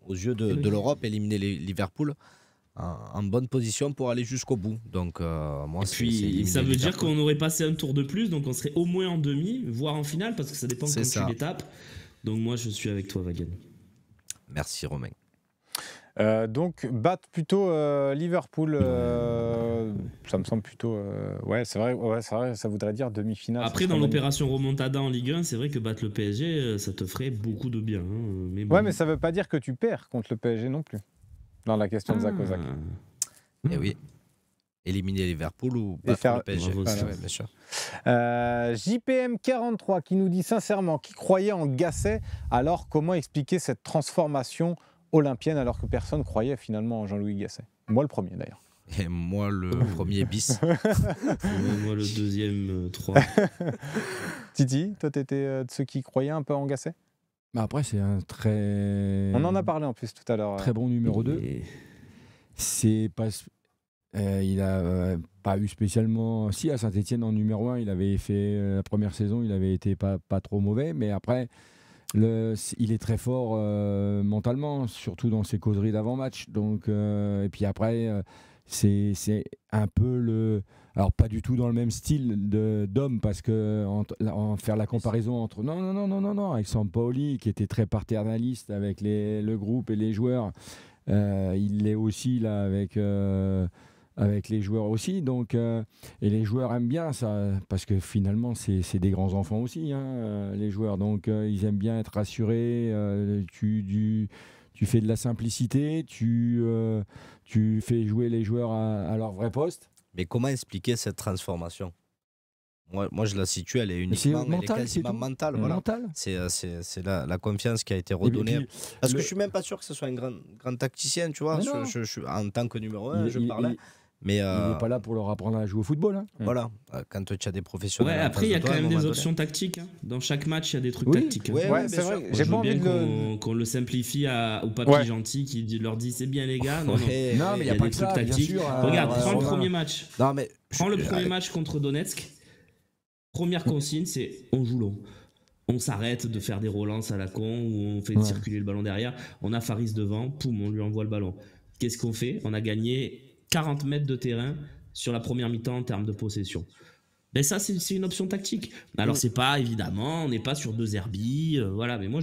aux yeux de l'Europe, éliminer Liverpool en bonne position pour aller jusqu'au bout. Donc, moi, et puis, ça veut dire qu'on aurait passé un tour de plus, donc on serait au moins en demi, voire en finale, parce que ça dépend quand tu les tapes. Donc moi, je suis avec toi, Wagen. Merci, Romain. Donc, battre plutôt Liverpool, ça me semble plutôt... c'est vrai, ça voudrait dire demi-finale. Après, dans l'opération remontada en Ligue 1, c'est vrai que battre le PSG, ça te ferait beaucoup de bien. Mais bon. Ouais, mais ça ne veut pas dire que tu perds contre le PSG non plus, dans la question de Zakozak. Eh oui. Éliminer Liverpool ou battre le PSG. Ouais, bien sûr. JPM43 qui nous dit sincèrement qui croyait en Gasset, alors comment expliquer cette transformation olympienne alors que personne croyait finalement en Jean-Louis Gasset? Moi le premier d'ailleurs. Et moi le premier bis. Moi le deuxième 3. Titi, toi t'étais de ceux qui croyaient un peu en Gasset? Après c'est un très... On en a parlé en plus tout à l'heure. Très bon numéro 2. C'est pas... il a pas eu spécialement. Si, à Saint-Etienne en numéro 1, il avait fait la première saison, il avait été pas trop mauvais, mais après, il est très fort mentalement, surtout dans ses causeries d'avant-match. Donc, et puis après, c'est un peu le. Alors, pas du tout dans le même style d'homme, parce que faire la comparaison entre. Non, avec Sampaoli, qui était très paternaliste avec le groupe et les joueurs. Il l'est aussi là avec les joueurs aussi, donc et les joueurs aiment bien ça parce que finalement c'est des grands enfants aussi, hein, les joueurs, donc ils aiment bien être rassurés. Tu fais de la simplicité, tu fais jouer les joueurs à leur vrai poste. Mais comment expliquer cette transformation? Moi, je la situe, elle est uniquement, elle est quasiment mentale. Voilà. C'est la confiance qui a été redonnée. Parce que je suis même pas sûr que ce soit un grand tacticien, tu vois. En tant que numéro 1, je parlais. Mais il n'est pas là pour leur apprendre à jouer au football. Hein. Voilà, quand tu as des professionnels. Ouais, après, il y a quand même des options tactiques. Hein. Dans chaque match, il y a des trucs tactiques. Ouais, c'est vrai. J'ai pas envie qu'on le simplifie au papy gentil qui leur dit c'est bien les gars. Non, mais il y a pas des trucs tactiques. Regarde, prends le premier match. Prends le premier match contre Donetsk. Première consigne, c'est on joue long. On s'arrête de faire des relances à la con où on fait circuler le ballon derrière. On a Faris devant, poum, on lui envoie le ballon. Qu'est-ce qu'on fait? On a gagné 40 mètres de terrain sur la première mi-temps en termes de possession. Mais ça, c'est une option tactique. Alors, c'est pas, évidemment, on n'est pas sur 2 herbies, voilà. Mais moi,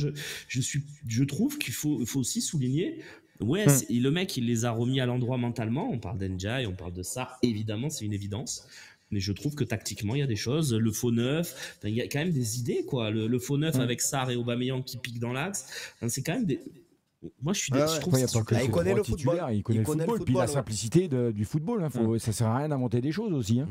je trouve qu'il faut aussi souligner, le mec, il les a remis à l'endroit mentalement. On parle d'Njay, on parle de ça, évidemment, c'est une évidence. Mais je trouve que tactiquement, il y a des choses. Le faux neuf, il y a quand même des idées, quoi. Le faux neuf avec Sarr et Aubameyang qui piquent dans l'axe, c'est quand même des... Moi, je trouve que il connaît le football. Il connaît le football. Puis la simplicité du football. Hein, ça sert à rien d'inventer des choses aussi. Hein.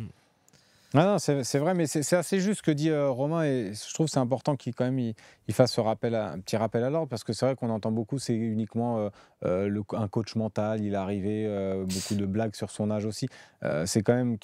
Non, c'est vrai, mais c'est assez juste ce que dit Romain, et je trouve que c'est important qu'il quand même il fasse un petit rappel à l'ordre, parce que c'est vrai qu'on entend beaucoup, c'est uniquement un coach mental, il est arrivé, beaucoup de blagues sur son âge aussi. C'est quand même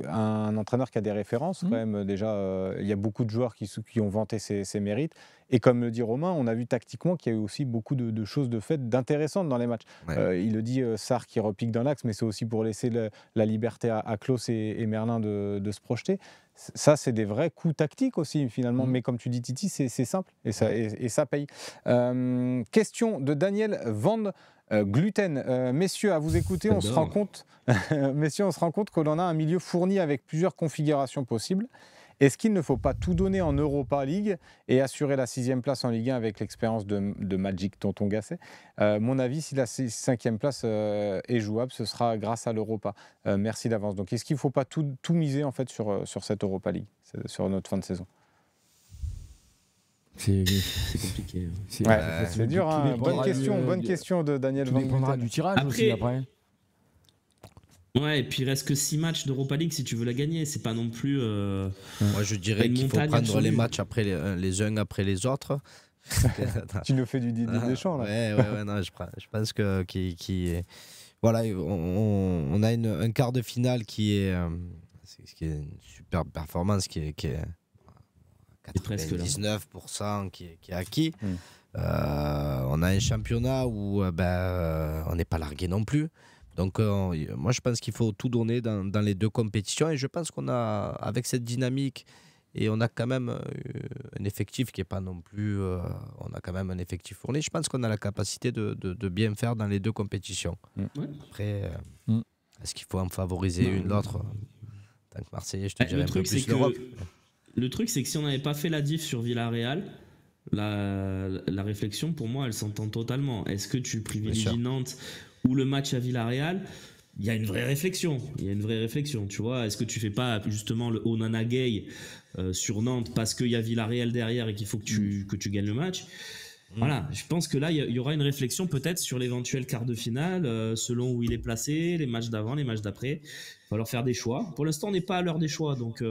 un entraîneur qui a des références, quand même, déjà, il y a beaucoup de joueurs qui ont vanté ses mérites, et comme le dit Romain, on a vu tactiquement qu'il y a eu aussi beaucoup de choses de fait d'intéressantes dans les matchs. Il le dit, Sarr qui repique dans l'axe, mais c'est aussi pour laisser la liberté à Klose et Merlin de se projeter. Ça, c'est des vrais coups tactiques aussi, finalement. Mais comme tu dis, Titi, c'est simple et ça paye. Question de Daniel Van Gluten. Messieurs, à vous écouter, on se rend compte que l'on a un milieu fourni avec plusieurs configurations possibles. Est-ce qu'il ne faut pas tout donner en Europa League et assurer la 6e place en Ligue 1 avec l'expérience de Magic Tonton Gasset? Mon avis, si la 5e place est jouable, ce sera grâce à l'Europa. Merci d'avance. Donc, est-ce qu'il ne faut pas tout miser en fait sur cette Europa League, sur notre fin de saison? C'est compliqué. C'est dur. Hein. Bonne question de Daniel Van. Ça dépendra du tirage aussi après. Ouais, et puis il reste que 6 matchs d'Europa League si tu veux la gagner. C'est pas non plus. Moi, je dirais qu'il faut prendre les matchs après les uns après les autres. Tu nous fais du Didier Deschamps là. Ouais, non, je pense que voilà, on a un quart de finale qui est une super performance qui est 99% qui est acquis. On a un championnat où on n'est pas largué non plus. Donc moi je pense qu'il faut tout donner dans les 2 compétitions, et je pense qu'on a, avec cette dynamique, et on a quand même un effectif qui n'est pas non plus... on a quand même un effectif fourni. Je pense qu'on a la capacité de bien faire dans les 2 compétitions. Après, est-ce qu'il faut en favoriser une l'autre? En tant que Marseillais, je te dirais un peu plus l'Europe. Le truc, c'est que si on n'avait pas fait la diff sur Villarreal, la réflexion, pour moi, elle s'entend totalement. Est-ce que tu privilégies Nantes ou le match à Villarreal? Il y a une vraie réflexion. Tu vois. Est-ce que tu fais pas justement le Onana Gay sur Nantes parce qu'il y a Villarreal derrière et qu'il faut que tu gagnes le match? Voilà, je pense que là, il y aura une réflexion peut-être sur l'éventuel quart de finale, selon où il est placé, les matchs d'avant, les matchs d'après. Il va falloir faire des choix. Pour l'instant, on n'est pas à l'heure des choix, donc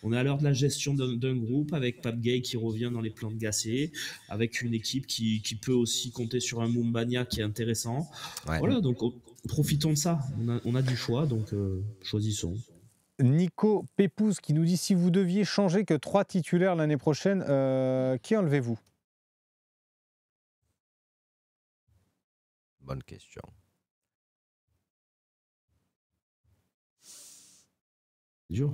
on est à l'heure de la gestion d'un groupe, avec Pape Gueye qui revient dans les plans de Gasset, avec une équipe qui peut aussi compter sur un Moumbagna qui est intéressant. Voilà, donc profitons de ça. On a du choix, donc choisissons. Nico Pépouze qui nous dit: si vous deviez changer que 3 titulaires l'année prochaine, qui enlevez-vous? Bonne question. Dur.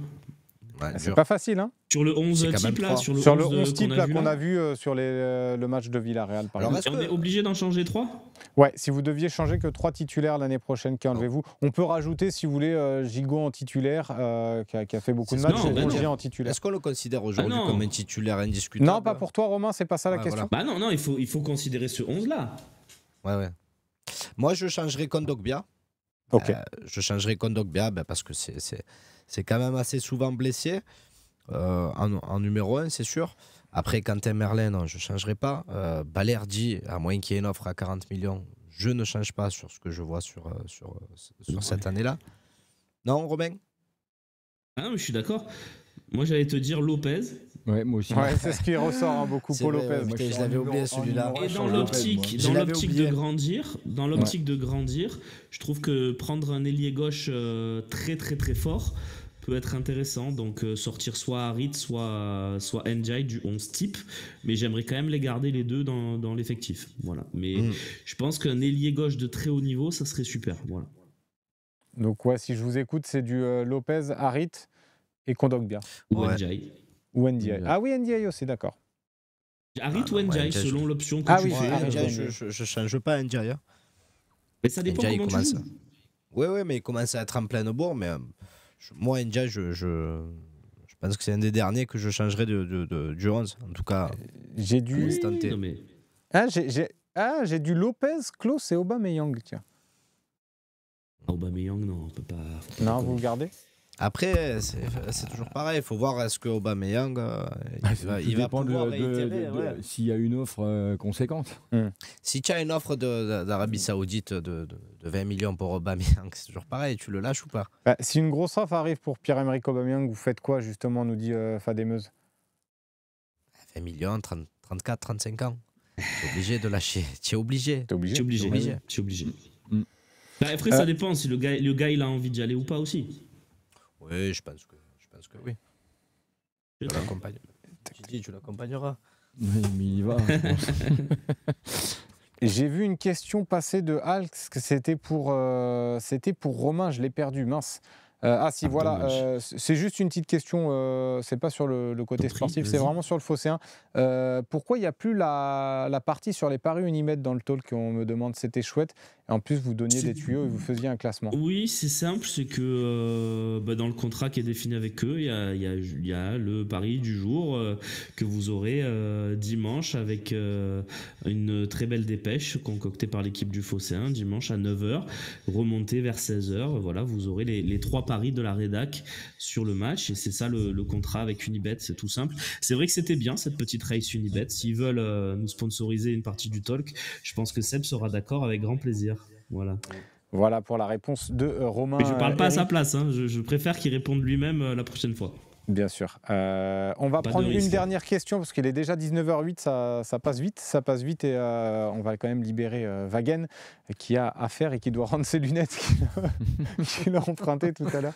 Ouais, C'est dur. pas facile, hein. Sur le 11 C'est quand type même là, fort. sur le Sur le 11 11 type là, qu'on là. a vu sur le match de Villarreal, par Alors, exemple. est-ce Et on que- est obligé d'en changer 3? Ouais, si vous deviez changer que 3 titulaires l'année prochaine, qu'enlevez-vous? On peut rajouter, si vous voulez, Gigot en titulaire, qui a fait beaucoup de C'est matchs, ça, et ben Rongier non. en titulaire. Est-ce qu'on le considère aujourd'hui non. comme un titulaire indiscutable? Non, pas pour toi, Romain, c'est pas ça la Ouais, question. Bah non, il faut considérer ce 11 là. Ouais. Moi, je changerais Kondogbia. Ok. Je changerais Kondogbia parce que c'est quand même assez souvent blessé. En numéro 1, c'est sûr. Après, Quentin Merlin, non, je ne changerai pas. Balerdi, à moins qu'il y ait une offre à 40 millions, je ne change pas sur ce que je vois sur cette année-là. Non, Romain? Ah non, mais je suis d'accord. Moi, j'allais te dire Lopez. Ouais, moi aussi. Ouais, c'est ce qui ressort, hein, beaucoup, C'est Paul vrai, Lopez. ouais. Moi, Putain, suis je en l'avais numéro- oublié, en celui-là. numéro un, Et je dans change Lopez, moi. Je l'avais oublié. dans l'optique de grandir, je trouve que prendre un ailier gauche très très très fort peut être intéressant. Donc sortir soit Harit, soit Ndiaye du 11 type. Mais j'aimerais quand même les garder les deux dans l'effectif. Voilà. Mais je pense qu'un ailier gauche de très haut niveau, ça serait super. Voilà. Donc, ouais, si je vous écoute, c'est du Lopez, Harit et Kondogbia. Ou Ouais. Ndiaye. Ou Ndiaye. Ndiaye. Ah oui, Ndiaye aussi, d'accord. Harit Ah ou non, moi, Ndiaye, Ndiaye, selon je- l'option que Ah tu oui, fais. Harit, Ndiaye, Ndiaye. je ne change pas Ndiaye. Hein. Mais ça dépend Ndiaye comment tu commence. joues. Oui, mais il commence à être en pleine bourre. Mais moi, Ndiaye, je pense que c'est un des derniers que je changerai du 11. En tout cas, J'ai du... Oui, Instant T. non, mais j'ai du Lopez, Klose et Aubameyang, tiens. Aubameyang, non, on peut pas. Non, vous le gardez? après, c'est toujours pareil. Il faut voir est-ce que Aubameyang il va dépend pouvoir réitérer. ouais. s'il y a une offre conséquente. Si tu as une offre d'Arabie Saoudite de 20 millions pour Aubameyang, c'est toujours pareil. Tu le lâches ou pas? Bah, si une grosse offre arrive pour Pierre-Emerick Aubameyang, vous faites quoi, justement, nous dit Fademeuse? 20 millions, 34, 35 ans. Tu es obligé de lâcher. Tu es obligé. T'es obligé? Tu es obligé. Obligé. Tu es obligé. Mm. Bah, après, ça dépend si le gars il a envie d'y aller ou pas aussi. Oui, je pense que oui. Tu l'accompagnes. Tu dis, tu l'accompagneras. Oui, mais il y va, je pense. J'ai vu une question passer de Alx, que c'était pour Romain, je l'ai perdu, mince. Si, voilà, dommage. c'est juste une petite question, c'est pas sur le côté Compris, sportif, c'est vas-y. vraiment sur le Phocéen. Pourquoi il n'y a plus la partie sur les paris Unibet dans le talk, on me demande, c'était chouette. Et en plus, vous donniez des tuyaux et vous faisiez un classement. Oui, c'est simple, c'est que dans le contrat qui est défini avec eux, il y a le pari du jour que vous aurez dimanche avec une très belle dépêche concoctée par l'équipe du Phocéen, dimanche à 9h, remontée vers 16h. Voilà, vous aurez les 3 paris de la rédac sur le match et c'est ça le contrat avec Unibet, c'est tout simple. C'est vrai que c'était bien cette petite race Unibet. S'ils veulent nous sponsoriser une partie du talk, je pense que Seb sera d'accord avec grand plaisir. Voilà. Voilà pour la réponse de Romain. Mais je parle pas à sa Eric. place, hein. Je préfère qu'il réponde lui-même la prochaine fois. Bien sûr. On va Pas prendre de une risque. dernière question parce qu'il est déjà 19h08, ça passe vite et on va quand même libérer Wagen qui a affaire et qui doit rendre ses lunettes qu'il a empruntées tout à l'heure.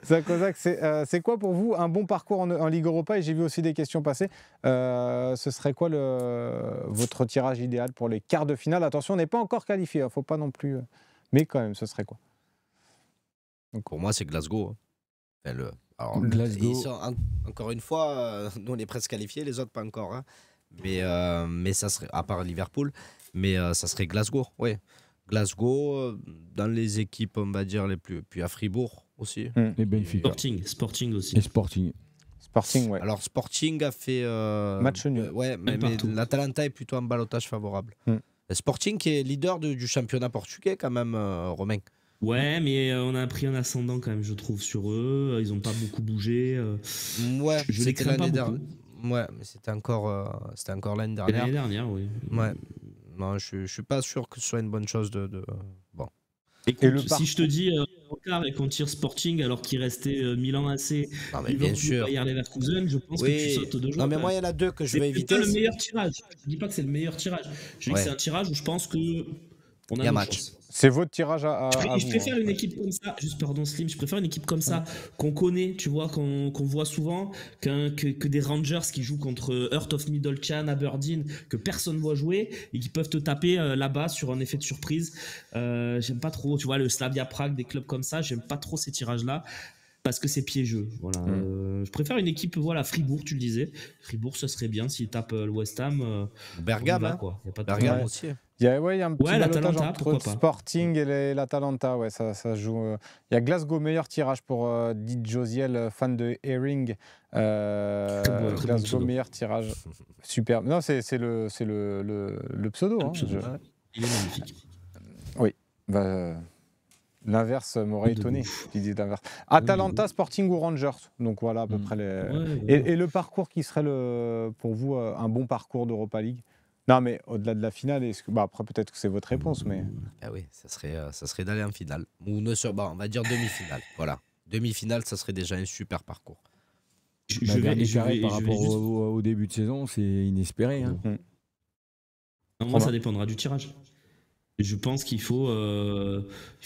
Zach Kozak, c'est quoi pour vous un bon parcours en Ligue Europa? Et j'ai vu aussi des questions passer. Ce serait quoi votre tirage idéal pour les quarts de finale? Attention, on n'est pas encore qualifié, il ne faut pas non plus... Mais quand même, ce serait quoi? Pour moi, c'est Glasgow. hein. Alors, Glasgow. ils sont encore une fois, nous on est presque qualifiés, les autres pas encore. hein. Mais ça serait, à part Liverpool, mais ça serait Glasgow. Oui. Glasgow, dans les équipes, on va dire, les plus. Puis à Fribourg aussi. Et Benfica. Sporting aussi. Et Sporting. Sporting, ouais. Alors Sporting a fait. Match nul. Ouais, mais partout. l'Atalanta est plutôt en ballottage favorable. Sporting qui est leader du championnat portugais, quand même, Romain. Ouais, mais on a pris un ascendant quand même, je trouve, sur eux. Ils ont pas beaucoup bougé. Ouais, Je les c'était crains pas l'année beaucoup. dernière. Ouais, mais c'était encore l'année Et dernière. l'année dernière, oui. Ouais. Non, je suis pas sûr que ce soit une bonne chose de... Bon. Écoute, Et le si je te dis en quart et qu'on tire Sporting alors qu'il restait Milan AC, Non, mais bien sûr. Bayer Leverkusen, je pense que tu sautes de joie. Non, mais quand moi, il même. y en a deux que je C'est vais pas éviter. le meilleur tirage. Je dis pas que c'est le meilleur tirage. Je dis Ouais. que c'est un tirage où je pense que On Il y a nos match. chances. C'est votre tirage à Je vous. préfère une équipe comme ça, juste pardon Slim, je préfère une équipe comme ça qu'on connaît, tu vois, qu'on voit souvent, que des Rangers qui jouent contre Heart of Midlothian, Aberdeen, que personne voit jouer et qui peuvent te taper là-bas sur un effet de surprise. J'aime pas trop, tu vois, le Slavia Prague, des clubs comme ça, j'aime pas trop ces tirages-là. Parce que c'est piégeux. Voilà. Je préfère une équipe, voilà, Fribourg, tu le disais. Fribourg, ce serait bien s'ils tapent le West Ham. Bergame, on y va, hein. quoi. Y a pas de Bergame problème. aussi. Il y a un petit balotage l'Atalanta, entre pourquoi pas. Sporting et l'Atalanta. Ouais, ça joue. Il y a Glasgow, meilleur tirage pour Dit Josiel, fan de Herring. Très bon Glasgow, pseudo. meilleur tirage. Super. Non, c'est le pseudo. Hein, pseudo. Il est magnifique. L'inverse m'aurait De étonné. ouf. Tu dis l'inverse. Atalanta, Sporting ou Rangers. Donc voilà à peu près les. Et le parcours qui serait pour vous un bon parcours d'Europa League. Non, mais au-delà de la finale, après peut-être que c'est votre réponse, mais. Ah oui, ça serait d'aller en finale. Ou on va dire demi-finale. Voilà. Demi-finale, ça serait déjà un super parcours. Dernier carré par rapport au début de saison, c'est inespéré. Hein. Moi, ça dépendra du tirage. Je pense qu'il faut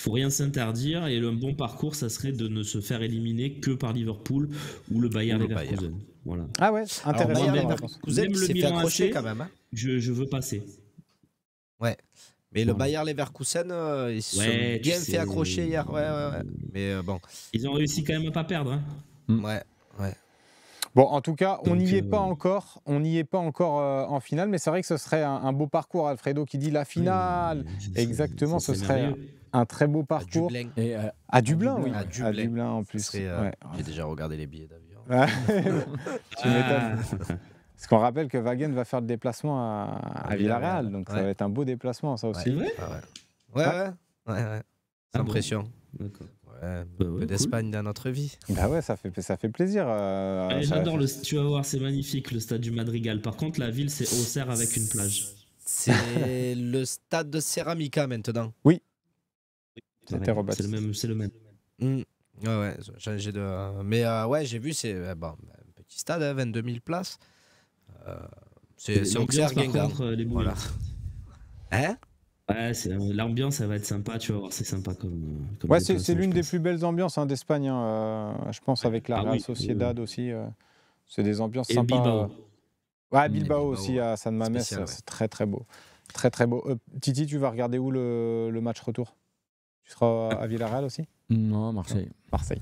rien s'interdire et le bon parcours, ça serait de ne se faire éliminer que par Liverpool ou le Bayer Leverkusen. Voilà. Ah ouais, intéressant. Bayer comme Leverkusen réponse. Même le s'est fait Milan accrocher AC, quand même. Hein. Je veux passer. Ouais. Mais le Voilà. Bayer Leverkusen, ils se sont Ouais, tu bien sais. fait accrocher hier. Ouais. Mais bon. Ils ont réussi quand même à pas perdre. Hein. Ouais. Bon, en tout cas, on Donc, n'y est pas encore. On n'y est pas encore en finale, mais c'est vrai que ce serait un beau parcours. Alfredo qui dit la finale. Exactement, ce serait merveilleux. un très beau À parcours. Dublin. Et À Dublin, oui. À À Dublin. Dublin en Ça plus. serait, Ouais. J'ai déjà regardé les billets d'avion. Tu m'étonnes. Parce qu'on rappelle que Wagen va faire le déplacement à Villarreal, donc ça Ouais. va être un beau déplacement, ça aussi. C'est vrai? Ouais. Sans bon pression. D'accord. Ouais, un Bah peu ouais, d'Espagne dans notre vie. Bah ouais, ça fait plaisir. J'adore tu vas voir, c'est magnifique le stade du Madrigal. Par contre, la ville, c'est Auxerre avec une plage. C'est le stade de Ceramica maintenant. C'était Robert. C'est le même. Ouais, ils ont changé de. Mais ouais, j'ai vu, c'est un petit stade, 22 000 places. C'est Auxerre par Guingamp. contre, les boules. Voilà. Hein? Ouais, l'ambiance, ça va être sympa, tu vas voir, c'est sympa comme Ouais, déplacement, c'est l'une je des pense. plus belles ambiances d'Espagne, je pense, avec la Ah Real oui, Sociedad aussi. C'est des ambiances Et sympas. Bilbao. Ouais, Bilbao Bilbao, aussi, ouais. à San Mamés, Spécial, ouais. c'est très très beau. Très très beau. Titi, tu vas regarder où le match retour? Tu seras à Villarreal aussi? Non, Marseille. Marseille.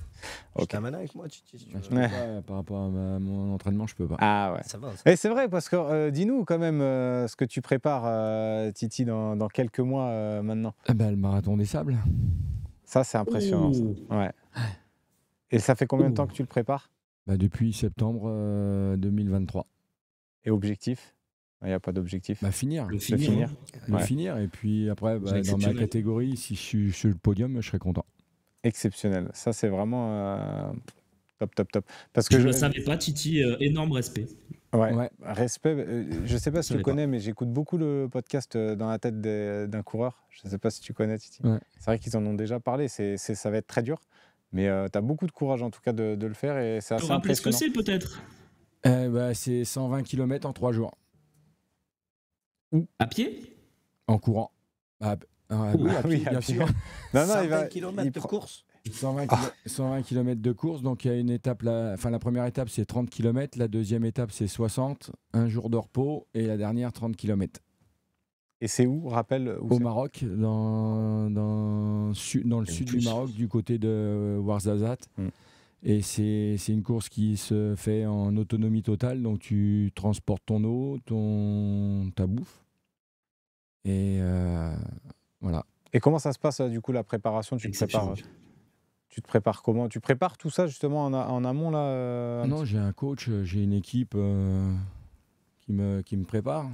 Je Ok. t'amène avec moi, Titi, si tu veux. Je peux pas, par rapport à mon entraînement, je peux pas. Ah ouais. Ça va. Et c'est vrai, parce que dis-nous quand même ce que tu prépares, Titi, dans quelques mois maintenant. Le marathon des sables. Ça, c'est impressionnant. Ça. Ouais. Et ça fait combien de temps que tu le prépares? Depuis septembre 2023. Et objectif? Il n'y a pas d'objectif. Finir. Le De finir. finir. Le Ouais. finir. Et puis après, C'est dans ma exceptionnel. catégorie, si je suis sur le podium, je serai content. Exceptionnel. Ça, c'est vraiment top. Parce que Je ne le savais pas, Titi, énorme respect. Ouais. Respect. Je ne sais pas si tu savais pas. connais, mais j'écoute beaucoup le podcast dans la tête d'un coureur. Je ne sais pas si tu connais, Titi. Ouais. C'est vrai qu'ils en ont déjà parlé. Ça va être très dur. Mais tu as beaucoup de courage, en tout cas, de le faire. Et c'est Tu assez peux rappeler ce que impressionnant. c'est, peut-être? C'est 120 km en 3 jours. À pied? En courant. Oui, à pied, bien sûr. Non, il 120 va. km il de prend- course. 120 km de course, donc il y a une étape, la première étape c'est 30 km, la deuxième étape c'est 60, un jour de repos et la dernière 30 km. Et c'est où? Rappelle où Au c'est. Maroc, dans le sud du Maroc, du côté de Ouarzazate. Mm. Et c'est une course qui se fait en autonomie totale, donc tu transportes ton eau, ta bouffe. Et voilà. Et comment ça se passe, du coup, la préparation? Tu te prépares comment? Tu prépares tout ça, justement, en amont, là Non, j'ai un coach, j'ai une équipe qui me prépare.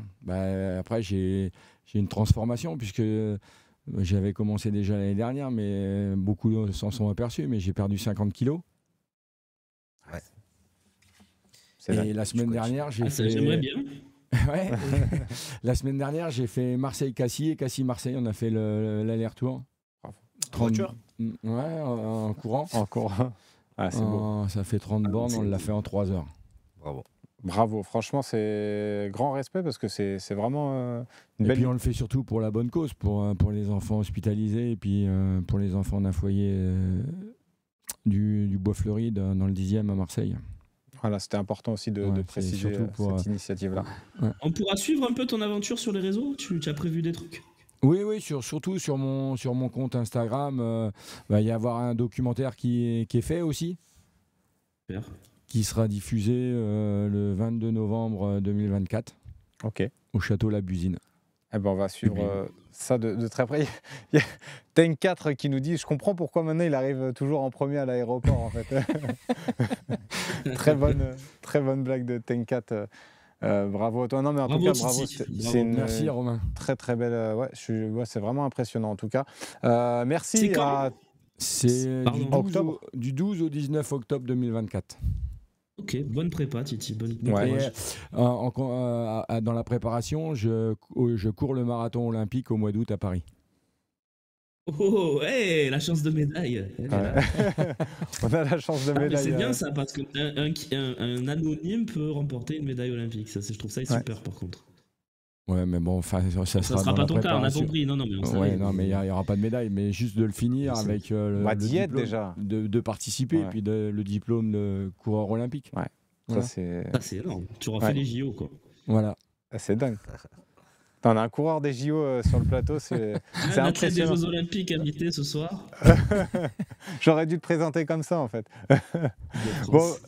Après, j'ai une transformation, puisque j'avais commencé déjà l'année dernière, mais beaucoup s'en sont aperçus, mais j'ai perdu 50 kilos. Ouais. C'est Et dingue. la semaine dernière, j'ai fait... J'aimerais bien. Ouais. La semaine dernière, j'ai fait Marseille-Cassis et Cassis-Marseille. On a fait l'aller-retour. Bravo. 30... Ouais, en courant. En courant. Ah, c'est beau. Ça fait 30 bornes, on l'a fait en 3 heures. Bravo. Bravo, franchement, c'est grand respect parce que c'est vraiment une Et belle. puis on le fait surtout pour la bonne cause, pour les enfants hospitalisés et puis pour les enfants d'un foyer du Bois-Fleuri dans le 10e à Marseille. Voilà, c'était important aussi de Ouais, c'est préciser surtout pour, cette initiative-là. On pourra suivre un peu ton aventure sur les réseaux? Tu as prévu des trucs? Oui, surtout sur mon compte Instagram, va y avoir un documentaire qui est fait aussi, Super. qui sera diffusé le 22 novembre 2024 Ok. au château La Busine. Eh ben, on va suivre bien. ça de très près. Il y a Tank 4 qui nous dit: je comprends pourquoi maintenant il arrive toujours en premier à l'aéroport en fait. très bonne blague de Tank 4. Bravo à toi. Non mais en Bravo, tout cas bravo. Titi. C'est une Merci Romain. très très belle. Ouais, c'est vraiment impressionnant en tout cas. Merci C'est quand à. C'est Pardon. du 12 au 19 octobre 2024. Ok, bonne prépa, Titi. Bonne Ouais. courage. Dans la préparation, je cours le marathon olympique au mois d'août à Paris. Oh, hey, la chance de médaille. Elle est là. Ouais. On a la chance de Ah, mais médaille. c'est bien ça, parce qu'un anonyme peut remporter une médaille olympique. Ça, je trouve ça super par contre. Ouais, mais bon, ça Ça sera sera dans pas la ton cas, on a préparation. compris. Non, mais on savait. Ouais, non, mais il n'y aura pas de médaille, mais juste de le finir Je sais. avec On va le d'y être diplôme, déjà. de participer, Ouais. et puis le diplôme de coureur olympique. Ouais. Voilà. Ça c'est. Ça, c'est énorme. Tu auras Ouais. fait les JO, quoi. Voilà. C'est dingue. On a un coureur des JO sur le plateau, c'est Un athlète des impressionnant. Jeux Olympiques invité ce soir. J'aurais dû te présenter comme ça en fait. de Bon, France.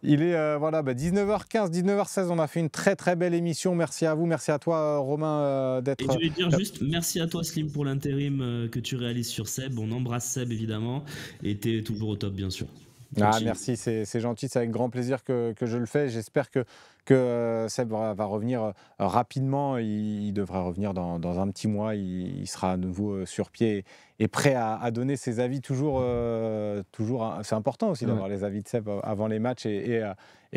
il est 19h15, 19h16, on a fait une très très belle émission. Merci à vous, merci à toi Romain Et d'être. je vais dire juste merci à toi Slim pour l'intérim que tu réalises sur Seb. On embrasse Seb évidemment. Et t'es toujours au top bien sûr. Ah, Continue. merci, c'est gentil, c'est avec grand plaisir que je le fais. J'espère que Seb va revenir rapidement. Il devrait revenir dans un petit mois. Il sera à nouveau sur pied et prêt à donner ses avis. Toujours, c'est important aussi d'avoir les avis de Seb avant les matchs et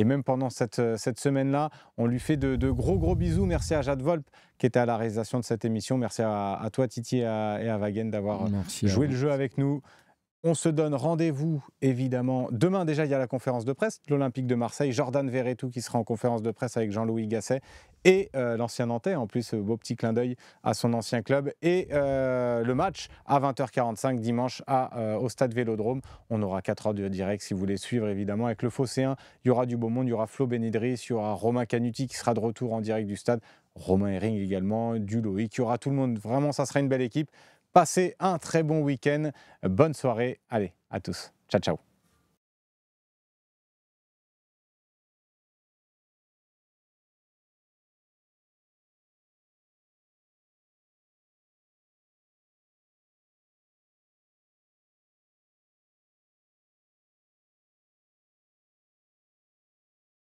même pendant cette semaine-là. On lui fait de gros bisous. Merci à Jade Volpe qui était à la réalisation de cette émission. Merci à toi Titi et à Wagen d'avoir joué le jeu avec nous. On se donne rendez-vous, évidemment. Demain, déjà, il y a la conférence de presse de l'Olympique de Marseille. Jordan Verretou qui sera en conférence de presse avec Jean-Louis Gasset et l'ancien Nantais. En plus, beau petit clin d'œil à son ancien club. Et le match à 20h45 dimanche au Stade Vélodrome. On aura 4 heures de direct si vous voulez suivre, évidemment. Avec le Phocéen, il y aura du beau monde. Il y aura Flo Benedris, il y aura Romain Canuti qui sera de retour en direct du stade. Romain Herring également, du Loïc. Il y aura tout le monde. Vraiment, ça sera une belle équipe. Passez un très bon week-end, bonne soirée, allez, à tous, ciao ciao.